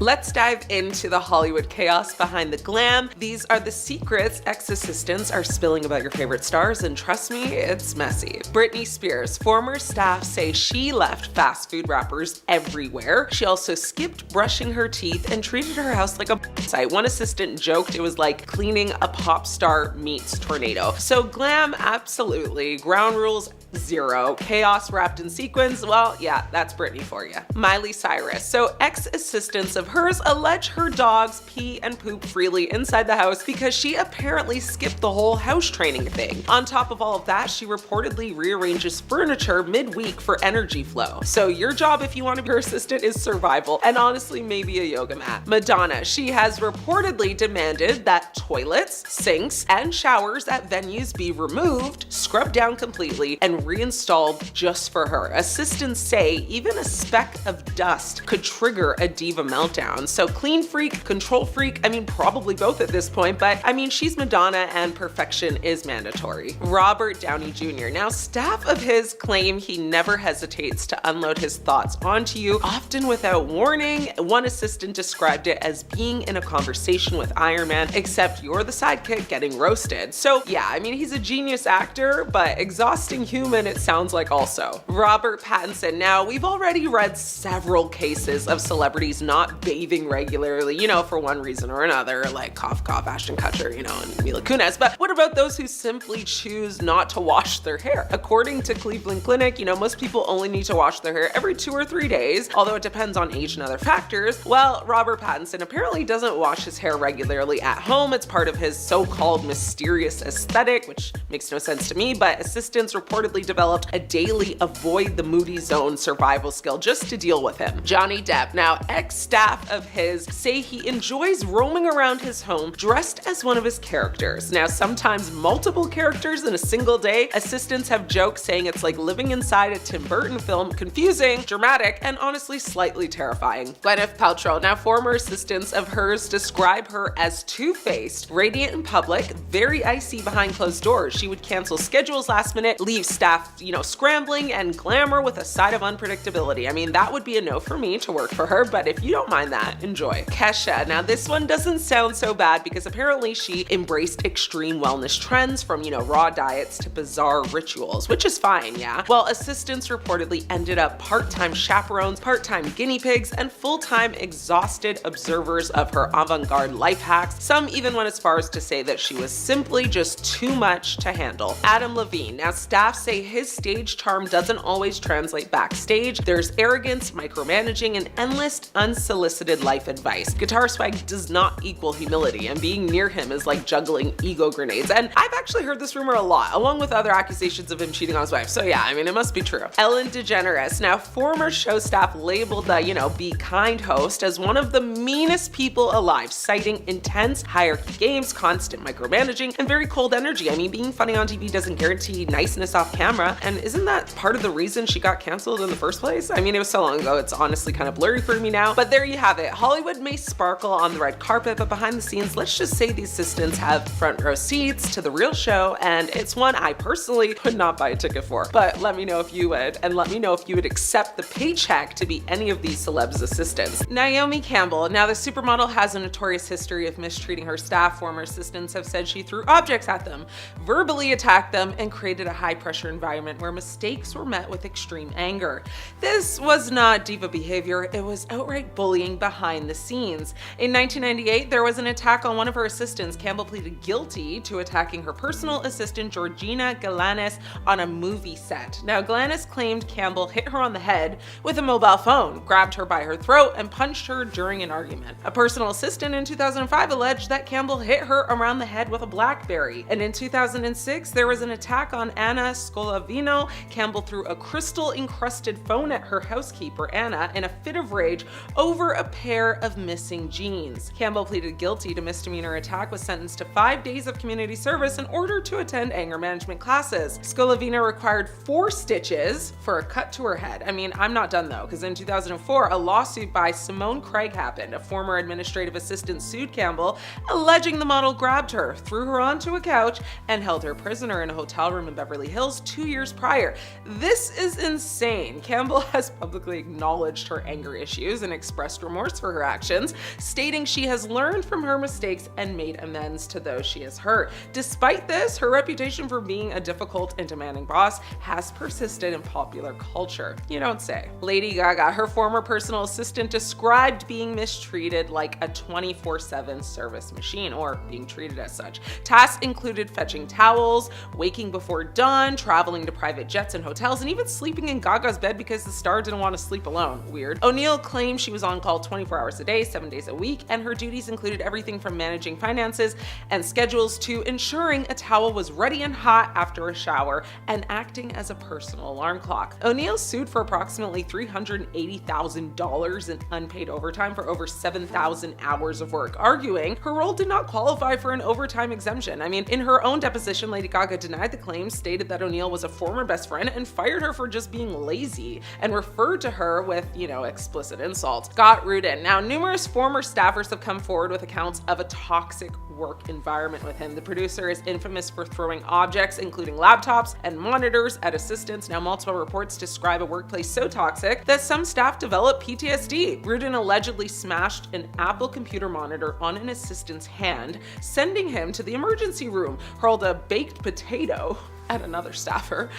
Let's dive into the Hollywood chaos behind the glam. These are the secrets ex-assistants are spilling about your favorite stars, and trust me, it's messy. Britney Spears, former staff say she left fast food wrappers everywhere. She also skipped brushing her teeth and treated her house like a site. One assistant joked it was like cleaning a pop star meets tornado. So glam, absolutely. Ground rules, zero. Chaos wrapped in sequins, well, yeah, that's Britney for you. Miley Cyrus. So ex-assistants of hers allege her dogs pee and poop freely inside the house because she apparently skipped the whole house training thing. On top of all of that, she reportedly rearranges furniture midweek for energy flow. So your job, if you want to be her assistant, is survival, and honestly, maybe a yoga mat. Madonna. She has reportedly demanded that toilets, sinks, and showers at venues be removed, scrubbed down completely, and reinstalled just for her. Assistants say even a speck of dust could trigger a diva meltdown. So clean freak, control freak, I mean, probably both at this point, but I mean, she's Madonna and perfection is mandatory. Robert Downey Jr. Now, staff of his claim he never hesitates to unload his thoughts onto you, often without warning. One assistant described it as being in a conversation with Iron Man, except you're the sidekick getting roasted. So yeah, I mean, he's a genius actor, but exhausting human it sounds like also. Robert Pattinson. Now, we've already read several cases of celebrities not bathing regularly, you know, for one reason or another, like cough, cough, Ashton Kutcher, you know, and Mila Kunis. But what about those who simply choose not to wash their hair? According to Cleveland Clinic, you know, most people only need to wash their hair every 2 or 3 days, although it depends on age and other factors. Well, Robert Pattinson apparently doesn't wash his hair regularly at home. It's part of his so-called mysterious aesthetic, which makes no sense to me, but assistants reportedly developed a daily avoid the moody zone survival skill just to deal with him. Johnny Depp. Now, ex-staff of his say he enjoys roaming around his home dressed as one of his characters. Now, sometimes multiple characters in a single day. Assistants have jokes saying it's like living inside a Tim Burton film, confusing, dramatic, and honestly slightly terrifying. Gwyneth Paltrow. Now, former assistants of hers describe her as two-faced, radiant in public, very icy behind closed doors. She would cancel schedules last minute, leave staff, you know, scrambling, and glamour with a side of unpredictability. I mean, that would be a no for me to work for her, but if you don't mind that, enjoy. Kesha. Now, this one doesn't sound so bad because apparently she embraced extreme wellness trends from, you know, raw diets to bizarre rituals, which is fine, yeah? Well, assistants reportedly ended up part-time chaperones, part-time guinea pigs, and full-time exhausted observers of her avant-garde life hacks. Some even went as far as to say that she was simply just too much to handle. Adam Levine. Now, staff say his stage charm doesn't always translate backstage. There's arrogance, micromanaging, and endless unsolicited life advice. Guitar swag does not equal humility, and being near him is like juggling ego grenades. And I've actually heard this rumor a lot, along with other accusations of him cheating on his wife. So yeah, I mean, it must be true. Ellen DeGeneres. Now, former show staff labeled the, you know, Be Kind host as one of the meanest people alive, citing intense hierarchy games, constant micromanaging, and very cold energy. I mean, being funny on TV doesn't guarantee niceness off camera, and isn't that part of the reason she got canceled in the first place? I mean, it was so long ago, it's honestly kind of blurry for me now, but there you have it. Hollywood may sparkle on the red carpet, but behind the scenes, let's just say these assistants have front row seats to the real show, and it's one I personally would not buy a ticket for. But let me know if you would, and let me know if you would accept the paycheck to be any of these celebs' assistants. Naomi Campbell. Now, the supermodel has a notorious history of mistreating her staff. Former assistants have said she threw objects at them, verbally attacked them, and created a high-pressure environment where mistakes were met with extreme anger. This was not diva behavior, it was outright bullying behind the scenes. In 1998, there was an attack on one of her assistants. Campbell pleaded guilty to attacking her personal assistant, Georgina Galanis, on a movie set. Now, Galanis claimed Campbell hit her on the head with a mobile phone, grabbed her by her throat, and punched her during an argument. A personal assistant in 2005 alleged that Campbell hit her around the head with a BlackBerry. And in 2006, there was an attack on Anna Scolavino. Campbell threw a crystal-encrusted phone at her housekeeper, Anna, in a fit of rage over a pair of missing jeans. Campbell pleaded guilty to misdemeanor attack, was sentenced to 5 days of community service in order to attend anger management classes. Scolavino required 4 stitches for a cut to her head. I mean, I'm not done though, because in 2004, a lawsuit by Simone Craig happened. A former administrative assistant sued Campbell, alleging the model grabbed her, threw her onto a couch, and held her prisoner in a hotel room in Beverly Hills 2 2 years prior. This is insane. Campbell has publicly acknowledged her anger issues and expressed remorse for her actions, stating she has learned from her mistakes and made amends to those she has hurt. Despite this, her reputation for being a difficult and demanding boss has persisted in popular culture. You don't say. Lady Gaga, her former personal assistant, described being mistreated like a 24/7 service machine, or being treated as such. Tasks included fetching towels, waking before dawn, traveling to private jets and hotels, and even sleeping in Gaga's bed because the star didn't want to sleep alone. Weird. O'Neal claimed she was on call 24 hours a day, 7 days a week, and her duties included everything from managing finances and schedules to ensuring a towel was ready and hot after a shower and acting as a personal alarm clock. O'Neal sued for approximately $380,000 in unpaid overtime for over 7,000 hours of work, arguing her role did not qualify for an overtime exemption. I mean, in her own deposition, Lady Gaga denied the claims, stated that O'Neal was a former best friend and fired her for just being lazy, and referred to her with, explicit insults. Scott Rudin. Now, numerous former staffers have come forward with accounts of a toxic work environment with him. The producer is infamous for throwing objects, including laptops and monitors, at assistants. Now, multiple reports describe a workplace so toxic that some staff develop PTSD. Rudin allegedly smashed an Apple computer monitor on an assistant's hand, sending him to the emergency room, hurled a baked potato at another staffer.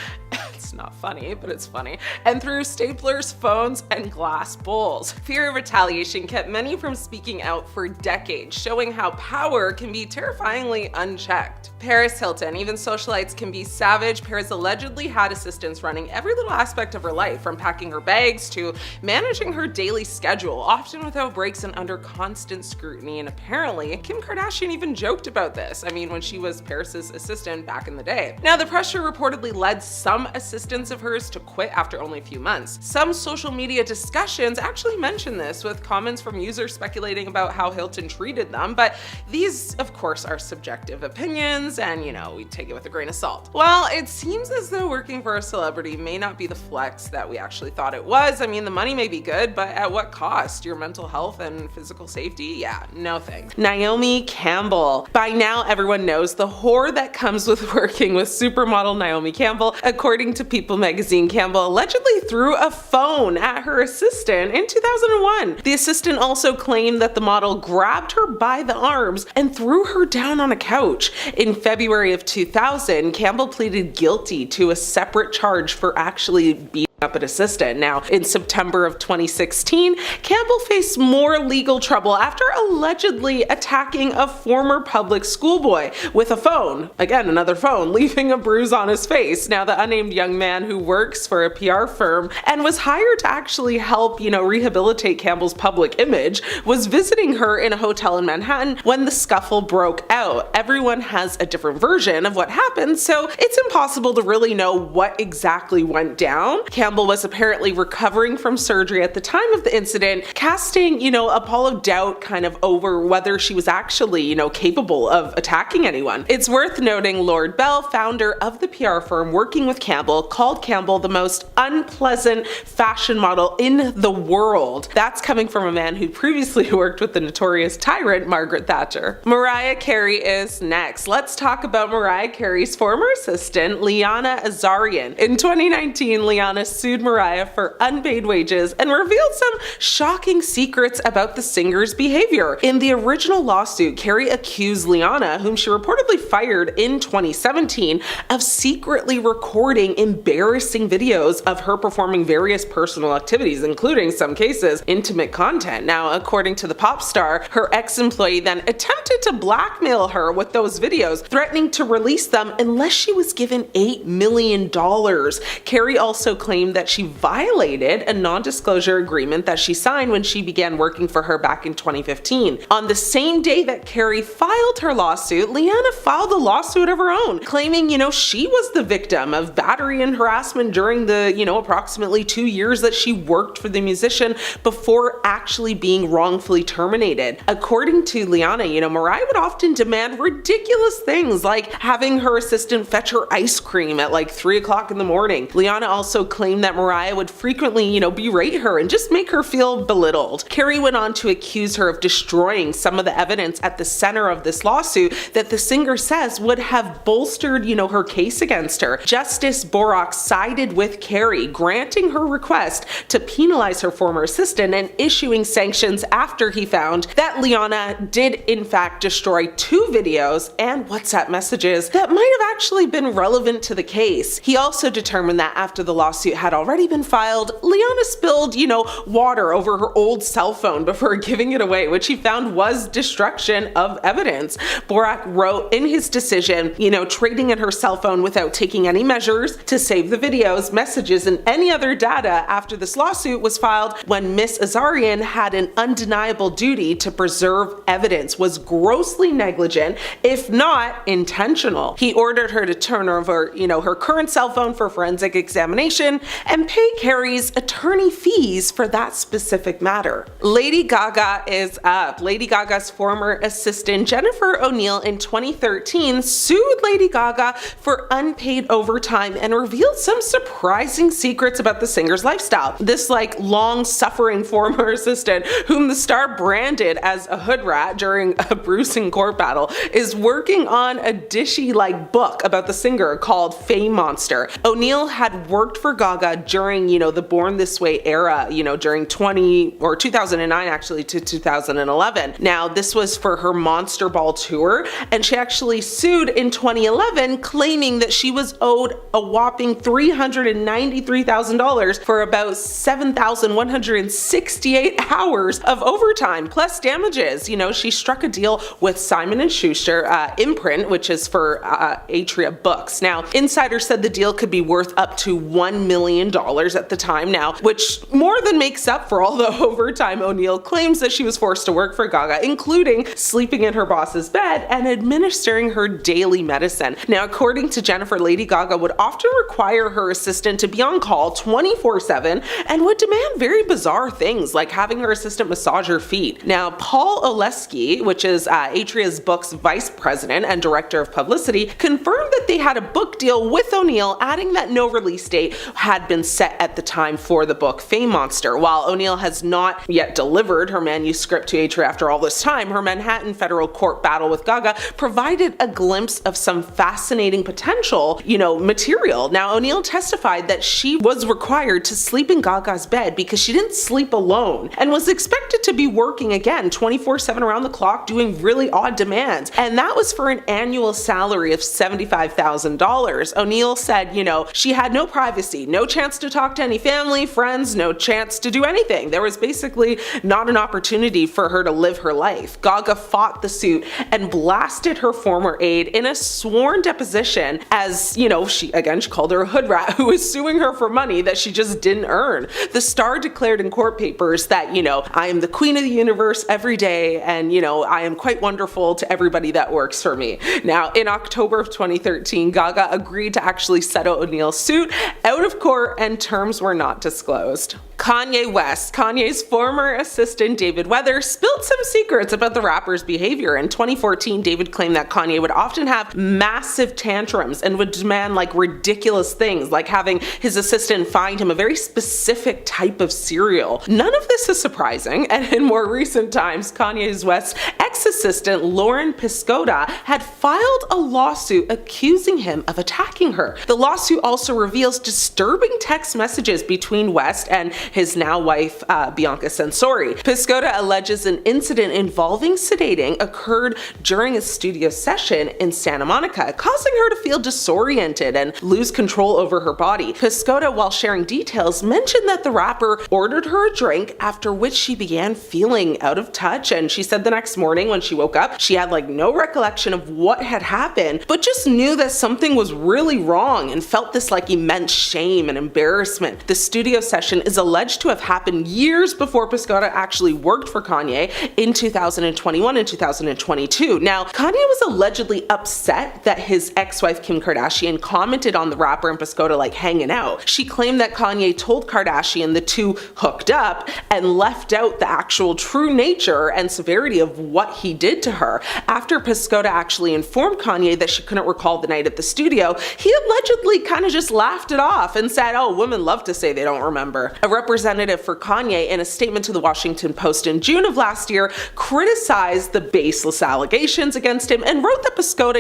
It's not funny, but it's funny. And threw staplers, phones, and glass bowls. Fear of retaliation kept many from speaking out for decades, showing how power can be terrifyingly unchecked. Paris Hilton. Even socialites can be savage. Paris allegedly had assistants running every little aspect of her life, from packing her bags to managing her daily schedule, often without breaks and under constant scrutiny. And apparently, Kim Kardashian even joked about this. I mean, when she was Paris's assistant back in the day. Now, the pressure reportedly led some assistants of hers to quit after only a few months. Some social media discussions actually mention this, with comments from users speculating about how Hilton treated them, but these, of course, are subjective opinions, and we take it with a grain of salt. Well, it seems as though working for a celebrity may not be the flex that we actually thought it was. I mean, the money may be good, but at what cost? Your mental health and physical safety? Yeah, no thanks. Naomi Campbell. By now, everyone knows the horror that comes with working with supermodel Naomi Campbell. According to People magazine, Campbell allegedly threw a phone at her assistant in 2001. The assistant also claimed that the model grabbed her by the arms and threw her down on a couch. In February of 2000, Campbell pleaded guilty to a separate charge for actually beating up an assistant. Now, in September of 2016, Campbell faced more legal trouble after allegedly attacking a former public schoolboy with a phone. Again, another phone, leaving a bruise on his face. Now, the unnamed young man, who works for a PR firm and was hired to actually help, rehabilitate Campbell's public image, was visiting her in a hotel in Manhattan when the scuffle broke out. Everyone has a different version of what happened, so it's impossible to really know what exactly went down. Campbell was apparently recovering from surgery at the time of the incident, casting, a pall of doubt kind of over whether she was actually, capable of attacking anyone. It's worth noting Lord Bell, founder of the PR firm working with Campbell, called Campbell the most unpleasant fashion model in the world. That's coming from a man who previously worked with the notorious tyrant Margaret Thatcher. Mariah Carey is next. Let's talk about Mariah Carey's former assistant, Liana Azarian. In 2019, Liana sued Mariah for unpaid wages and revealed some shocking secrets about the singer's behavior. In the original lawsuit, Carey accused Liana, whom she reportedly fired in 2017, of secretly recording embarrassing videos of her performing various personal activities, including, some cases, intimate content. Now, according to the pop star, her ex-employee then attempted to blackmail her with those videos, threatening to release them unless she was given $8 million. Carey also claimed that she violated a non-disclosure agreement that she signed when she began working for her back in 2015. On the same day that Carey filed her lawsuit, Liana filed a lawsuit of her own, claiming, she was the victim of battery and harassment during the, approximately 2 years that she worked for the musician before actually being wrongfully terminated. According to Liana, Mariah would often demand ridiculous things like having her assistant fetch her ice cream at like 3 o'clock in the morning. Liana also claimed claimed that Mariah would frequently, berate her and just make her feel belittled. Carey went on to accuse her of destroying some of the evidence at the center of this lawsuit that the singer says would have bolstered, her case against her. Justice Borak sided with Carey, granting her request to penalize her former assistant and issuing sanctions after he found that Liana did in fact destroy 2 videos and WhatsApp messages that might have actually been relevant to the case. He also determined that after the lawsuit had already been filed, Liana spilled, water over her old cell phone before giving it away, which he found was destruction of evidence. Borak wrote in his decision, trading in her cell phone without taking any measures to save the videos, messages, and any other data after this lawsuit was filed when Miss Azarian had an undeniable duty to preserve evidence, was grossly negligent, if not intentional. He ordered her to turn over, her current cell phone for forensic examination and pay Carey's attorney fees for that specific matter. Lady Gaga is up. Lady Gaga's former assistant Jennifer O'Neill in 2013 sued Lady Gaga for unpaid overtime and revealed some surprising secrets about the singer's lifestyle. This long-suffering former assistant, whom the star branded as a hood rat during a bruising court battle, is working on a dishy book about the singer called Fame Monster. O'Neill had worked for Gaga during, the Born This Way era, during 2009 actually to 2011. Now, this was for her Monster Ball tour, and she actually sued in 2011, claiming that she was owed a whopping $393,000 for about 7,168 hours of overtime, plus damages. She struck a deal with Simon & Schuster imprint, which is for Atria Books. Now, insiders said the deal could be worth up to $1 million at the time now, which more than makes up for all the overtime O'Neill claims that she was forced to work for Gaga, including sleeping in her boss's bed and administering her daily medicine. Now, according to Jennifer, Lady Gaga would often require her assistant to be on call 24/7 and would demand very bizarre things like having her assistant massage her feet. Now, Paul Oleski, which is Atria's Books vice president and director of publicity, confirmed that they had a book deal with O'Neill, adding that no release date had been set at the time for the book Fame Monster. While O'Neill has not yet delivered her manuscript to Atria after all this time, her Manhattan federal court battle with Gaga provided a glimpse of some fascinating potential, material. Now, O'Neill testified that she was required to sleep in Gaga's bed because she didn't sleep alone and was expected to be working again 24/7 around the clock doing really odd demands. And that was for an annual salary of $75,000. O'Neill said, she had no privacy, no chance to talk to any family, friends, no chance to do anything. There was basically not an opportunity for her to live her life. Gaga fought the suit and blasted her former aide in a sworn deposition as, she called her a hood rat who was suing her for money that she just didn't earn. The star declared in court papers that, I am the queen of the universe every day, and, I am quite wonderful to everybody that works for me. Now, in October of 2013, Gaga agreed to actually settle O'Neill's suit out of court, and terms were not disclosed. Kanye West. Kanye's former assistant David Weather spilled some secrets about the rapper's behavior. In 2014, David claimed that Kanye would often have massive tantrums and would demand ridiculous things, like having his assistant find him a very specific type of cereal. None of this is surprising, and in more recent times, Kanye's West ex-assistant Lauren Piscotta had filed a lawsuit accusing him of attacking her. The lawsuit also reveals disturbing text messages between West and his now wife, Bianca Censori. Piscotta alleges an incident involving sedating occurred during a studio session in Santa Monica, causing her to feel disoriented and lose control over her body. Piscotta, while sharing details, mentioned that the rapper ordered her a drink, after which she began feeling out of touch, and she said the next morning when she woke up, she had no recollection of what had happened, but just knew that something was really wrong and felt this immense shame and embarrassment. The studio session is alleged alleged to have happened years before Piscotty actually worked for Kanye in 2021 and 2022. Now, Kanye was allegedly upset that his ex-wife Kim Kardashian commented on the rapper and Piscotty like hanging out. She claimed that Kanye told Kardashian the two hooked up and left out the actual true nature and severity of what he did to her. After Piscotty actually informed Kanye that she couldn't recall the night at the studio, he allegedly kind of just laughed it off and said, "Oh, women love to say they don't remember." A representative for Kanye, in a statement to the Washington Post in June of last year, criticized the baseless allegations against him and wrote that Piscotty,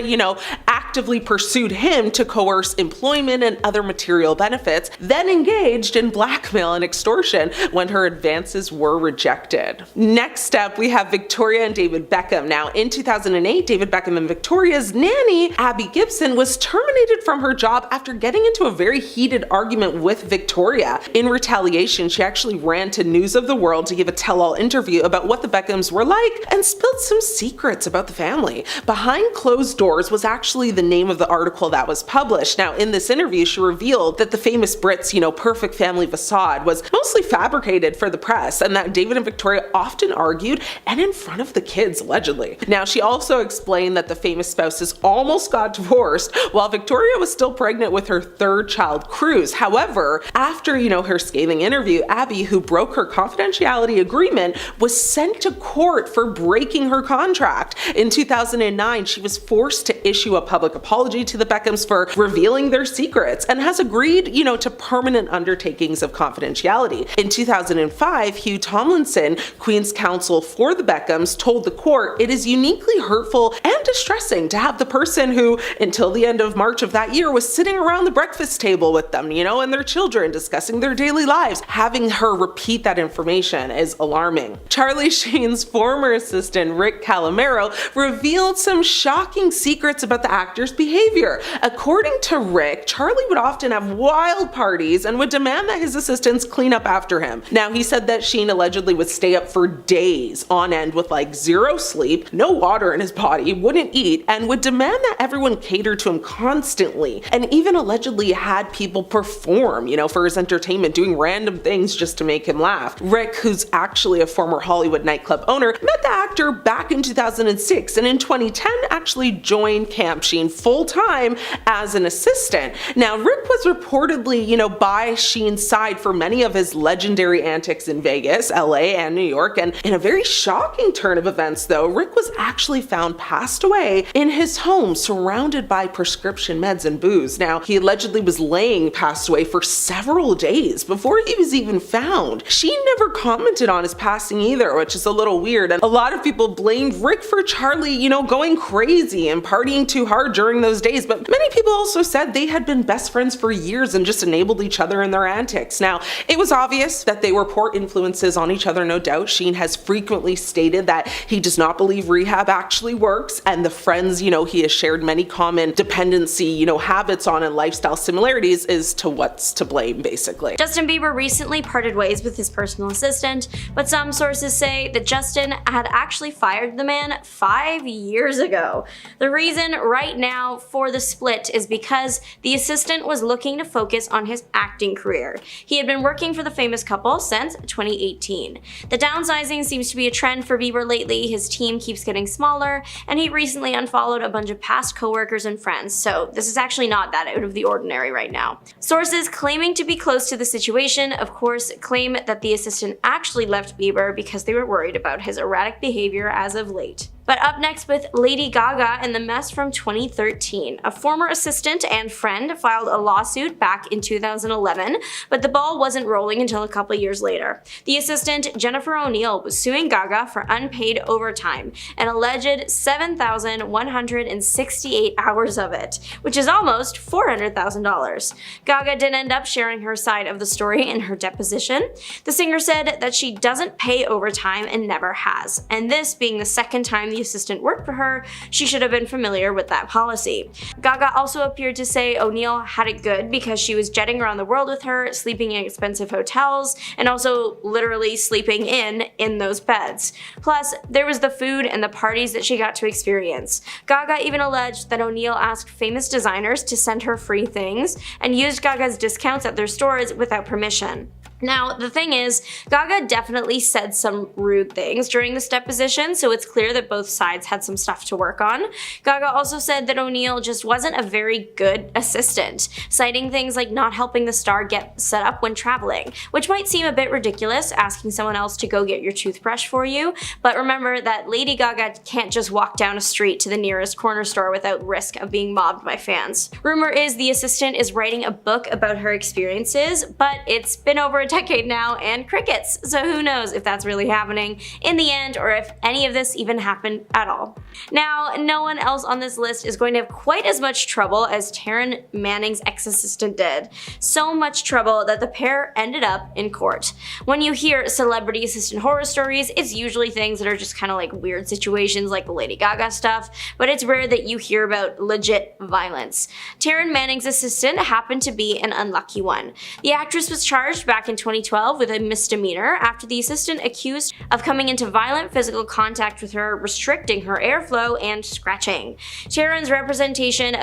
actively pursued him to coerce employment and other material benefits, then engaged in blackmail and extortion when her advances were rejected. Next up, we have Victoria and David Beckham. Now, in 2008, David Beckham and Victoria's nanny, Abby Gibson, was terminated from her job after getting into a very heated argument with Victoria. In retaliation, she actually ran to News of the World to give a tell-all interview about what the Beckhams were like and spilled some secrets about the family. Behind Closed Doors was actually the name of the article that was published. Now, in this interview, she revealed that the famous Brits, perfect family facade was mostly fabricated for the press, and that David and Victoria often argued, and in front of the kids, allegedly. Now, she also explained that the famous spouses almost got divorced while Victoria was still pregnant with her third child, Cruz. However, after, her scathing interview, Abby, who broke her confidentiality agreement, was sent to court for breaking her contract. In 2009, she was forced to issue a public apology to the Beckhams for revealing their secrets and has agreed, to permanent undertakings of confidentiality. In 2005, Hugh Tomlinson, Queen's counsel for the Beckhams, told the court it is uniquely hurtful and distressing to have the person who, until the end of March of that year, was sitting around the breakfast table with them, and their children discussing their daily lives. Having her repeat that information is alarming. Charlie Sheen's former assistant, Rick Calamero, revealed some shocking secrets about the actor's behavior. According to Rick, Charlie would often have wild parties and would demand that his assistants clean up after him. Now, he said that Sheen allegedly would stay up for days on end with zero sleep, no water in his body, wouldn't eat, and would demand that everyone cater to him constantly, and even allegedly had people perform, for his entertainment, doing random things just to make him laugh. Rick, who's actually a former Hollywood nightclub owner, met the actor back in 2006, and in 2010 actually joined Camp Sheen full-time as an assistant. Now, Rick was reportedly, by Sheen's side for many of his legendary antics in Vegas, LA, and New York, and in a very shocking turn of events though, Rick was actually found passed away in his home surrounded by prescription meds and booze. Now, he allegedly was laying passed away for several days before he was even found. Sheen never commented on his passing either, which is a little weird, and a lot of people blamed Rick for Charlie, going crazy and partying too hard during those days, but many people also said they had been best friends for years and just enabled each other in their antics. Now, it was obvious that they were poor influences on each other, no doubt. Sheen has frequently stated that he does not believe rehab actually works, and the friends, he has shared many common dependency, habits on and lifestyle similarities is to what's to blame, basically. Justin Bieber recently parted ways with his personal assistant, but some sources say that Justin had actually fired the man 5 years ago. The reason right now for the split is because the assistant was looking to focus on his acting career. He had been working for the famous couple since 2018. The downsizing seems to be a trend for Bieber lately. His team keeps getting smaller, and he recently unfollowed a bunch of past co-workers and friends, so this is actually not that out of the ordinary right now. Sources claiming to be close to the situation, of course, claim that the assistant actually left Bieber because they were worried about his erratic behavior as of late. But up next with Lady Gaga and the mess from 2013. A former assistant and friend filed a lawsuit back in 2011, but the ball wasn't rolling until a couple years later. The assistant, Jennifer O'Neill, was suing Gaga for unpaid overtime, an alleged 7,168 hours of it, which is almost $400,000. Gaga did end up sharing her side of the story in her deposition. The singer said that she doesn't pay overtime and never has, and this being the second time the assistant worked for her, she should have been familiar with that policy. Gaga also appeared to say O'Neill had it good because she was jetting around the world with her, sleeping in expensive hotels, and also literally sleeping in those beds. Plus, there was the food and the parties that she got to experience. Gaga even alleged that O'Neill asked famous designers to send her free things and used Gaga's discounts at their stores without permission. Now, the thing is, Gaga definitely said some rude things during this deposition, so it's clear that both sides had some stuff to work on. Gaga also said that O'Neill just wasn't a very good assistant, citing things like not helping the star get set up when traveling, which might seem a bit ridiculous, asking someone else to go get your toothbrush for you, but remember that Lady Gaga can't just walk down a street to the nearest corner store without risk of being mobbed by fans. Rumor is the assistant is writing a book about her experiences, but it's been over a decade now and crickets, so who knows if that's really happening in the end or if any of this even happened at all. Now, no one else on this list is going to have quite as much trouble as Taryn Manning's ex-assistant did. So much trouble that the pair ended up in court. When you hear celebrity assistant horror stories, it's usually things that are just kind of like weird situations like the Lady Gaga stuff, but it's rare that you hear about legit violence. Taryn Manning's assistant happened to be an unlucky one. The actress was charged back in 2012 with a misdemeanor after the assistant accused of coming into violent physical contact with her, restricting her airflow and scratching. Taryn's representation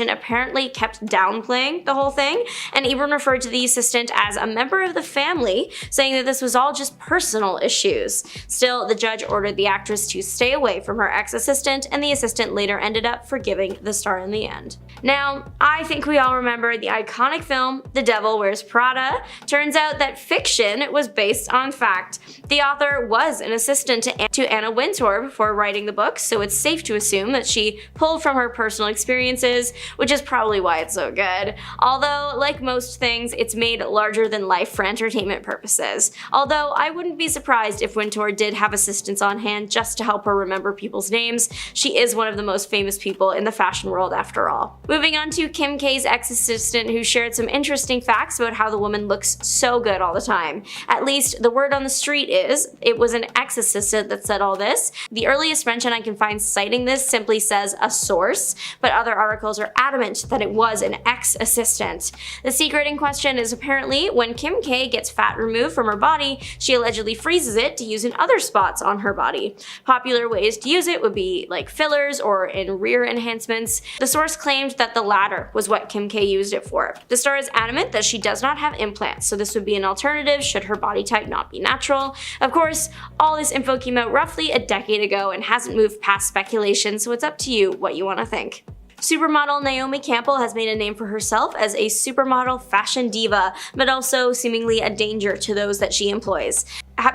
apparently kept downplaying the whole thing, and even referred to the assistant as a member of the family, saying that this was all just personal issues. Still, the judge ordered the actress to stay away from her ex-assistant, and the assistant later ended up forgiving the star in the end. Now, I think we all remember the iconic film The Devil Wears Prada. Turns out that fiction was based on fact. The author was an assistant to Anna Wintour before writing the book, so it's safe to assume that she pulled from her personal experiences, which is probably why it's so good. Although, like most things, it's made larger than life for entertainment purposes. Although, I wouldn't be surprised if Wintour did have assistants on hand just to help her remember people's names. She is one of the most famous people in the fashion world after all. Moving on to Kim K's ex-assistant, who shared some interesting facts about how the woman looks so good all the time. At least, the word on the street is, it was an ex-assistant that said all this. The earliest mention I can find citing this simply says a source, but other articles are adamant that it was an ex-assistant. The secret in question is apparently when Kim K gets fat removed from her body, she allegedly freezes it to use in other spots on her body. Popular ways to use it would be like fillers or in rear enhancements. The source claimed that the latter was what Kim K used it for. The star is adamant that she does not have implants, so this would be an alternative should her body type not be natural. Of course, all this info came out roughly a decade ago and hasn't moved past speculation, so it's up to you what you want to think. Supermodel Naomi Campbell has made a name for herself as a supermodel fashion diva, but also seemingly a danger to those that she employs.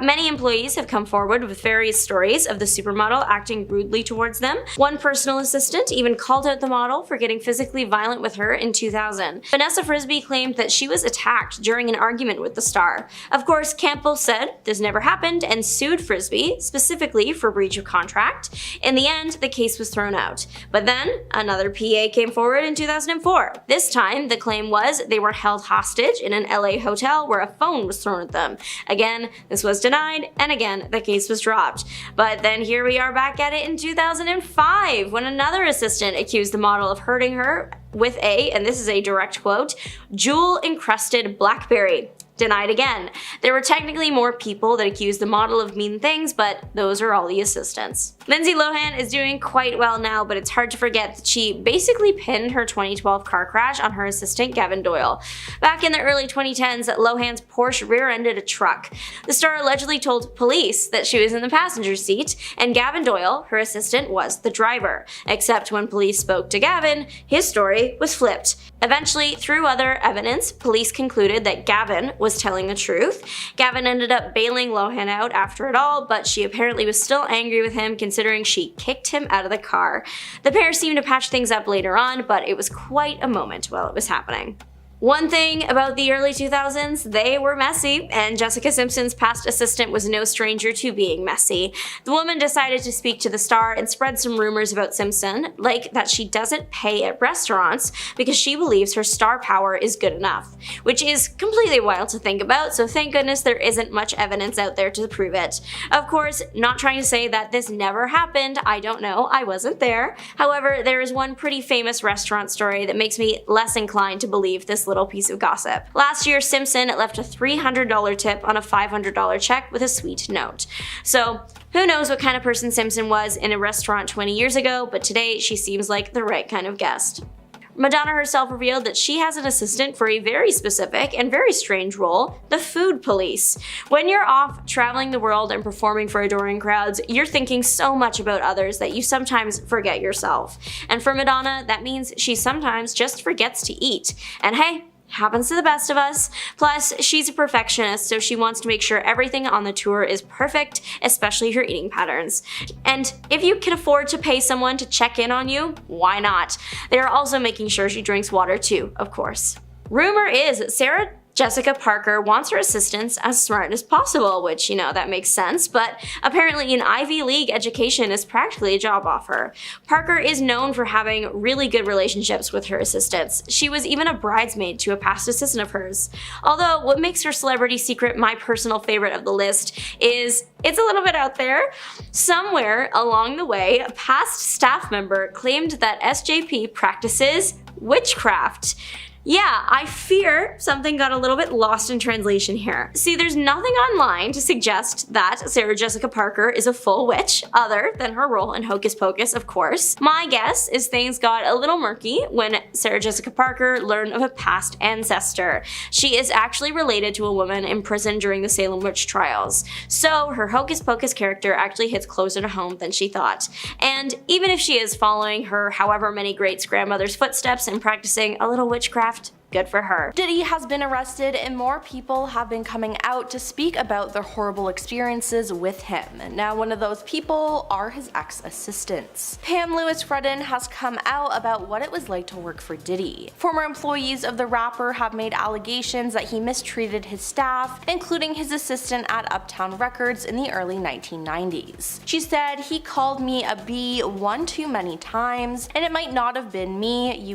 Many employees have come forward with various stories of the supermodel acting rudely towards them. One personal assistant even called out the model for getting physically violent with her in 2000. Vanessa Frisbee claimed that she was attacked during an argument with the star. Of course, Campbell said this never happened and sued Frisbee, specifically for breach of contract. In the end, the case was thrown out. But then, another PA came forward in 2004. This time, the claim was they were held hostage in an LA hotel where a phone was thrown at them. Again, this was denied, and again, the case was dropped. But then here we are back at it in 2005, when another assistant accused the model of hurting her with a, and this is a direct quote, jewel-encrusted BlackBerry. Denied again. There were technically more people that accused the model of mean things, but those are all the assistants. Lindsay Lohan is doing quite well now, but it's hard to forget that she basically pinned her 2012 car crash on her assistant Gavin Doyle. Back in the early 2010s, Lohan's Porsche rear-ended a truck. The star allegedly told police that she was in the passenger seat, and Gavin Doyle, her assistant, was the driver. Except when police spoke to Gavin, his story was flipped. Eventually, through other evidence, police concluded that Gavin was telling the truth. Gavin ended up bailing Lohan out after it all, but she apparently was still angry with him considering she kicked him out of the car. The pair seemed to patch things up later on, but it was quite a moment while it was happening. One thing about the early 2000s, they were messy, and Jessica Simpson's past assistant was no stranger to being messy. The woman decided to speak to the star and spread some rumors about Simpson, like that she doesn't pay at restaurants because she believes her star power is good enough, which is completely wild to think about, so thank goodness there isn't much evidence out there to prove it. Of course, not trying to say that this never happened, I don't know, I wasn't there. However, there is one pretty famous restaurant story that makes me less inclined to believe this little piece of gossip. Last year, Simpson left a $300 tip on a $500 check with a sweet note. So, who knows what kind of person Simpson was in a restaurant 20 years ago, but today she seems like the right kind of guest. Madonna herself revealed that she has an assistant for a very specific and very strange role, the food police. When you're off traveling the world and performing for adoring crowds, you're thinking so much about others that you sometimes forget yourself. And for Madonna, that means she sometimes just forgets to eat. And hey, happens to the best of us. Plus, she's a perfectionist, so she wants to make sure everything on the tour is perfect, especially her eating patterns. And if you can afford to pay someone to check in on you, why not? They are also making sure she drinks water too, of course. Rumor is that Sarah Jessica Parker wants her assistants as smart as possible, which, that makes sense, but apparently an Ivy League education is practically a job offer. Parker is known for having really good relationships with her assistants. She was even a bridesmaid to a past assistant of hers. Although, what makes her celebrity secret my personal favorite of the list is it's a little bit out there. Somewhere along the way, a past staff member claimed that SJP practices witchcraft. Yeah, I fear something got a little bit lost in translation here. See, there's nothing online to suggest that Sarah Jessica Parker is a full witch, other than her role in Hocus Pocus, of course. My guess is things got a little murky when Sarah Jessica Parker learned of a past ancestor. She is actually related to a woman imprisoned during the Salem witch trials. So her Hocus Pocus character actually hits closer to home than she thought. And even if she is following her however many great-grandmother's footsteps and practicing a little witchcraft, good for her. Diddy has been arrested and more people have been coming out to speak about their horrible experiences with him. Now, one of those people are his ex-assistants. Pam Lewis-Fredden has come out about what it was like to work for Diddy. Former employees of the rapper have made allegations that he mistreated his staff, including his assistant at Uptown Records in the early 1990s. She said, "He called me a B one too many times, and it might not have been me,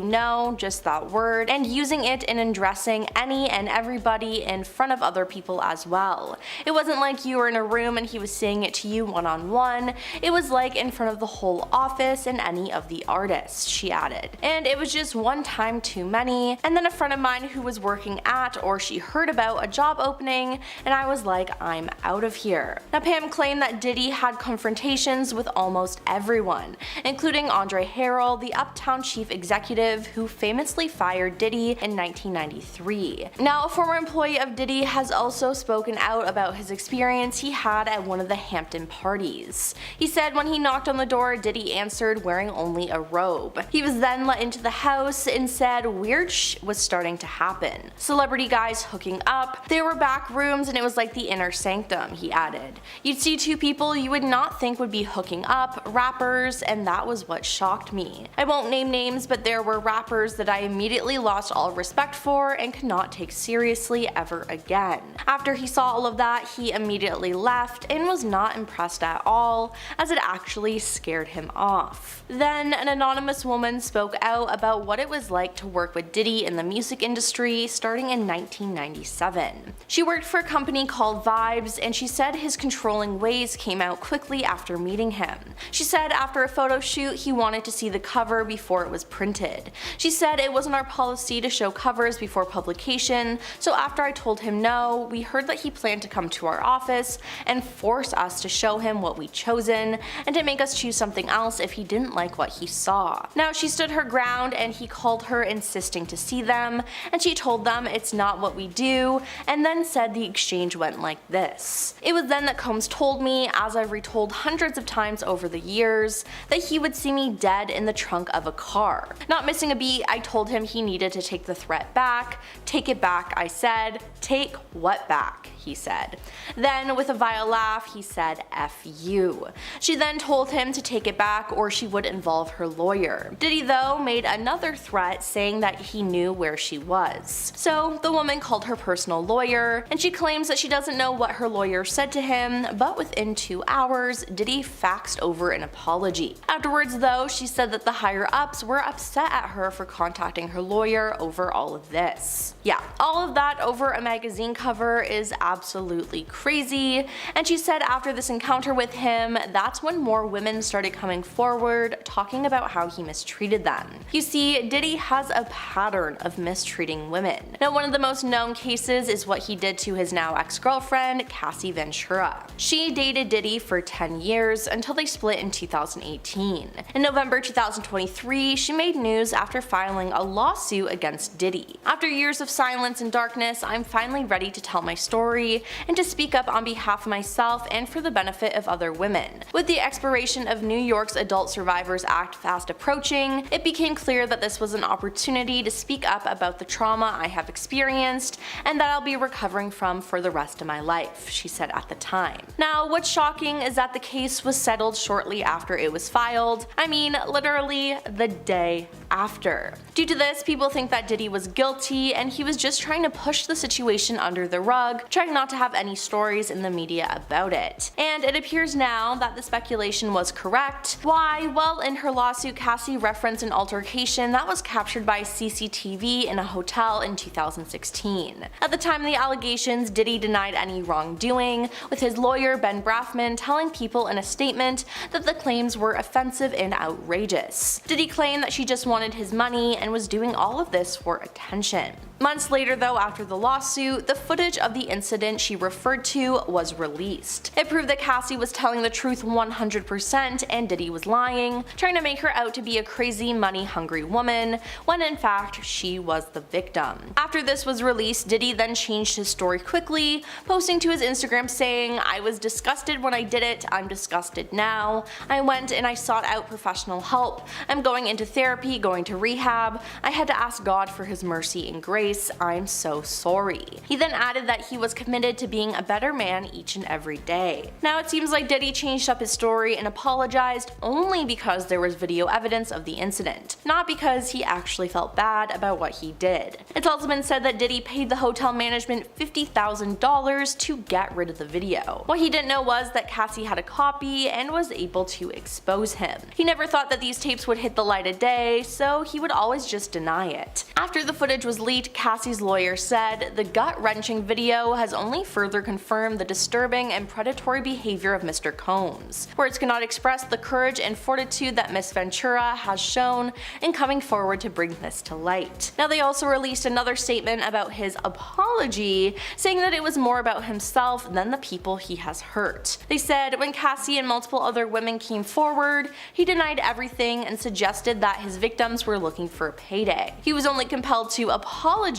just that word, and using it in undressing any and everybody in front of other people as well. It wasn't like you were in a room and he was saying it to you one-on-one, it was like in front of the whole office and any of the artists," she added. "And it was just one time too many, and then a friend of mine who was working at or she heard about a job opening, and I was like, I'm out of here." Now, Pam claimed that Diddy had confrontations with almost everyone, including Andre Harrell, the Uptown chief executive who famously fired Diddy in 1993. Now, a former employee of Diddy has also spoken out about his experience he had at one of the Hampton parties. He said when he knocked on the door, Diddy answered wearing only a robe. He was then let into the house and said weird was starting to happen. Celebrity guys hooking up, there were back rooms and it was like the inner sanctum, he added. You'd see two people you would not think would be hooking up, rappers, and that was what shocked me. I won't name names, but there were rappers that I immediately lost all respect for and could not take seriously ever again. After he saw all of that, he immediately left and was not impressed at all, as it actually scared him off. Then an anonymous woman spoke out about what it was like to work with Diddy in the music industry starting in 1997. She worked for a company called Vibes, and she said his controlling ways came out quickly after meeting him. She said after a photo shoot he wanted to see the cover before it was printed. She said it wasn't our policy to show covers before publication, so after I told him no, we heard that he planned to come to our office and force us to show him what we'd chosen and to make us choose something else if he didn't like what he saw. Now, she stood her ground and he called her insisting to see them, and she told them it's not what we do, and then said the exchange went like this. It was then that Combs told me, as I've retold hundreds of times over the years, that he would see me dead in the trunk of a car. Not missing a beat, I told him he needed to take the threat back. Take it back, I said. Take what back? He said. Then, with a vile laugh, he said, F you. She then told him to take it back or she would involve her lawyer. Diddy, though, made another threat saying that he knew where she was. So, the woman called her personal lawyer, and she claims that she doesn't know what her lawyer said to him, but within 2 hours, Diddy faxed over an apology. Afterwards, though, she said that the higher-ups were upset at her for contacting her lawyer over all of this. Yeah, all of that over a magazine cover is absolutely crazy, and she said after this encounter with him, that's when more women started coming forward talking about how he mistreated them. You see, Diddy has a pattern of mistreating women. Now, one of the most known cases is what he did to his now ex-girlfriend, Cassie Ventura. She dated Diddy for 10 years until they split in 2018. In November 2023, she made news after filing a lawsuit against Diddy. After years of silence and darkness, I'm finally ready to tell my story and to speak up on behalf of myself and for the benefit of other women. With the expiration of New York's Adult Survivors Act fast approaching, it became clear that this was an opportunity to speak up about the trauma I have experienced and that I'll be recovering from for the rest of my life, she said at the time. Now, what's shocking is that the case was settled shortly after it was filed. I mean, literally the day after. Due to this, people think that Diddy was guilty and he was just trying to push the situation under the rug, trying not to have any stories in the media about it. And it appears now that the speculation was correct. Why? Well, in her lawsuit, Cassie referenced an altercation that was captured by CCTV in a hotel in 2016. At the time of the allegations, Diddy denied any wrongdoing, with his lawyer Ben Brafman telling People in a statement that the claims were offensive and outrageous. Diddy claimed that she just wanted his money and was doing all of this for attention. Months later though, after the lawsuit, the footage of the incident she referred to was released. It proved that Cassie was telling the truth 100% and Diddy was lying, trying to make her out to be a crazy money-hungry woman, when in fact she was the victim. After this was released, Diddy then changed his story quickly, posting to his Instagram saying, "I was disgusted when I did it, I'm disgusted now. I went and I sought out professional help. I'm going into therapy, going to rehab. I had to ask God for his mercy and grace. I'm so sorry." He then added that he was committed to being a better man each and every day. Now it seems like Diddy changed up his story and apologized only because there was video evidence of the incident, not because he actually felt bad about what he did. It's also been said that Diddy paid the hotel management $50,000 to get rid of the video. What he didn't know was that Cassie had a copy and was able to expose him. He never thought that these tapes would hit the light of day, so he would always just deny it. After the footage was leaked, Cassie's lawyer said, "The gut-wrenching video has only further confirmed the disturbing and predatory behavior of Mr. Combs. Words cannot express the courage and fortitude that Miss Ventura has shown in coming forward to bring this to light." Now they also released another statement about his apology, saying that it was more about himself than the people he has hurt. They said, "When Cassie and multiple other women came forward, he denied everything and suggested that his victims were looking for a payday. He was only compelled to apologize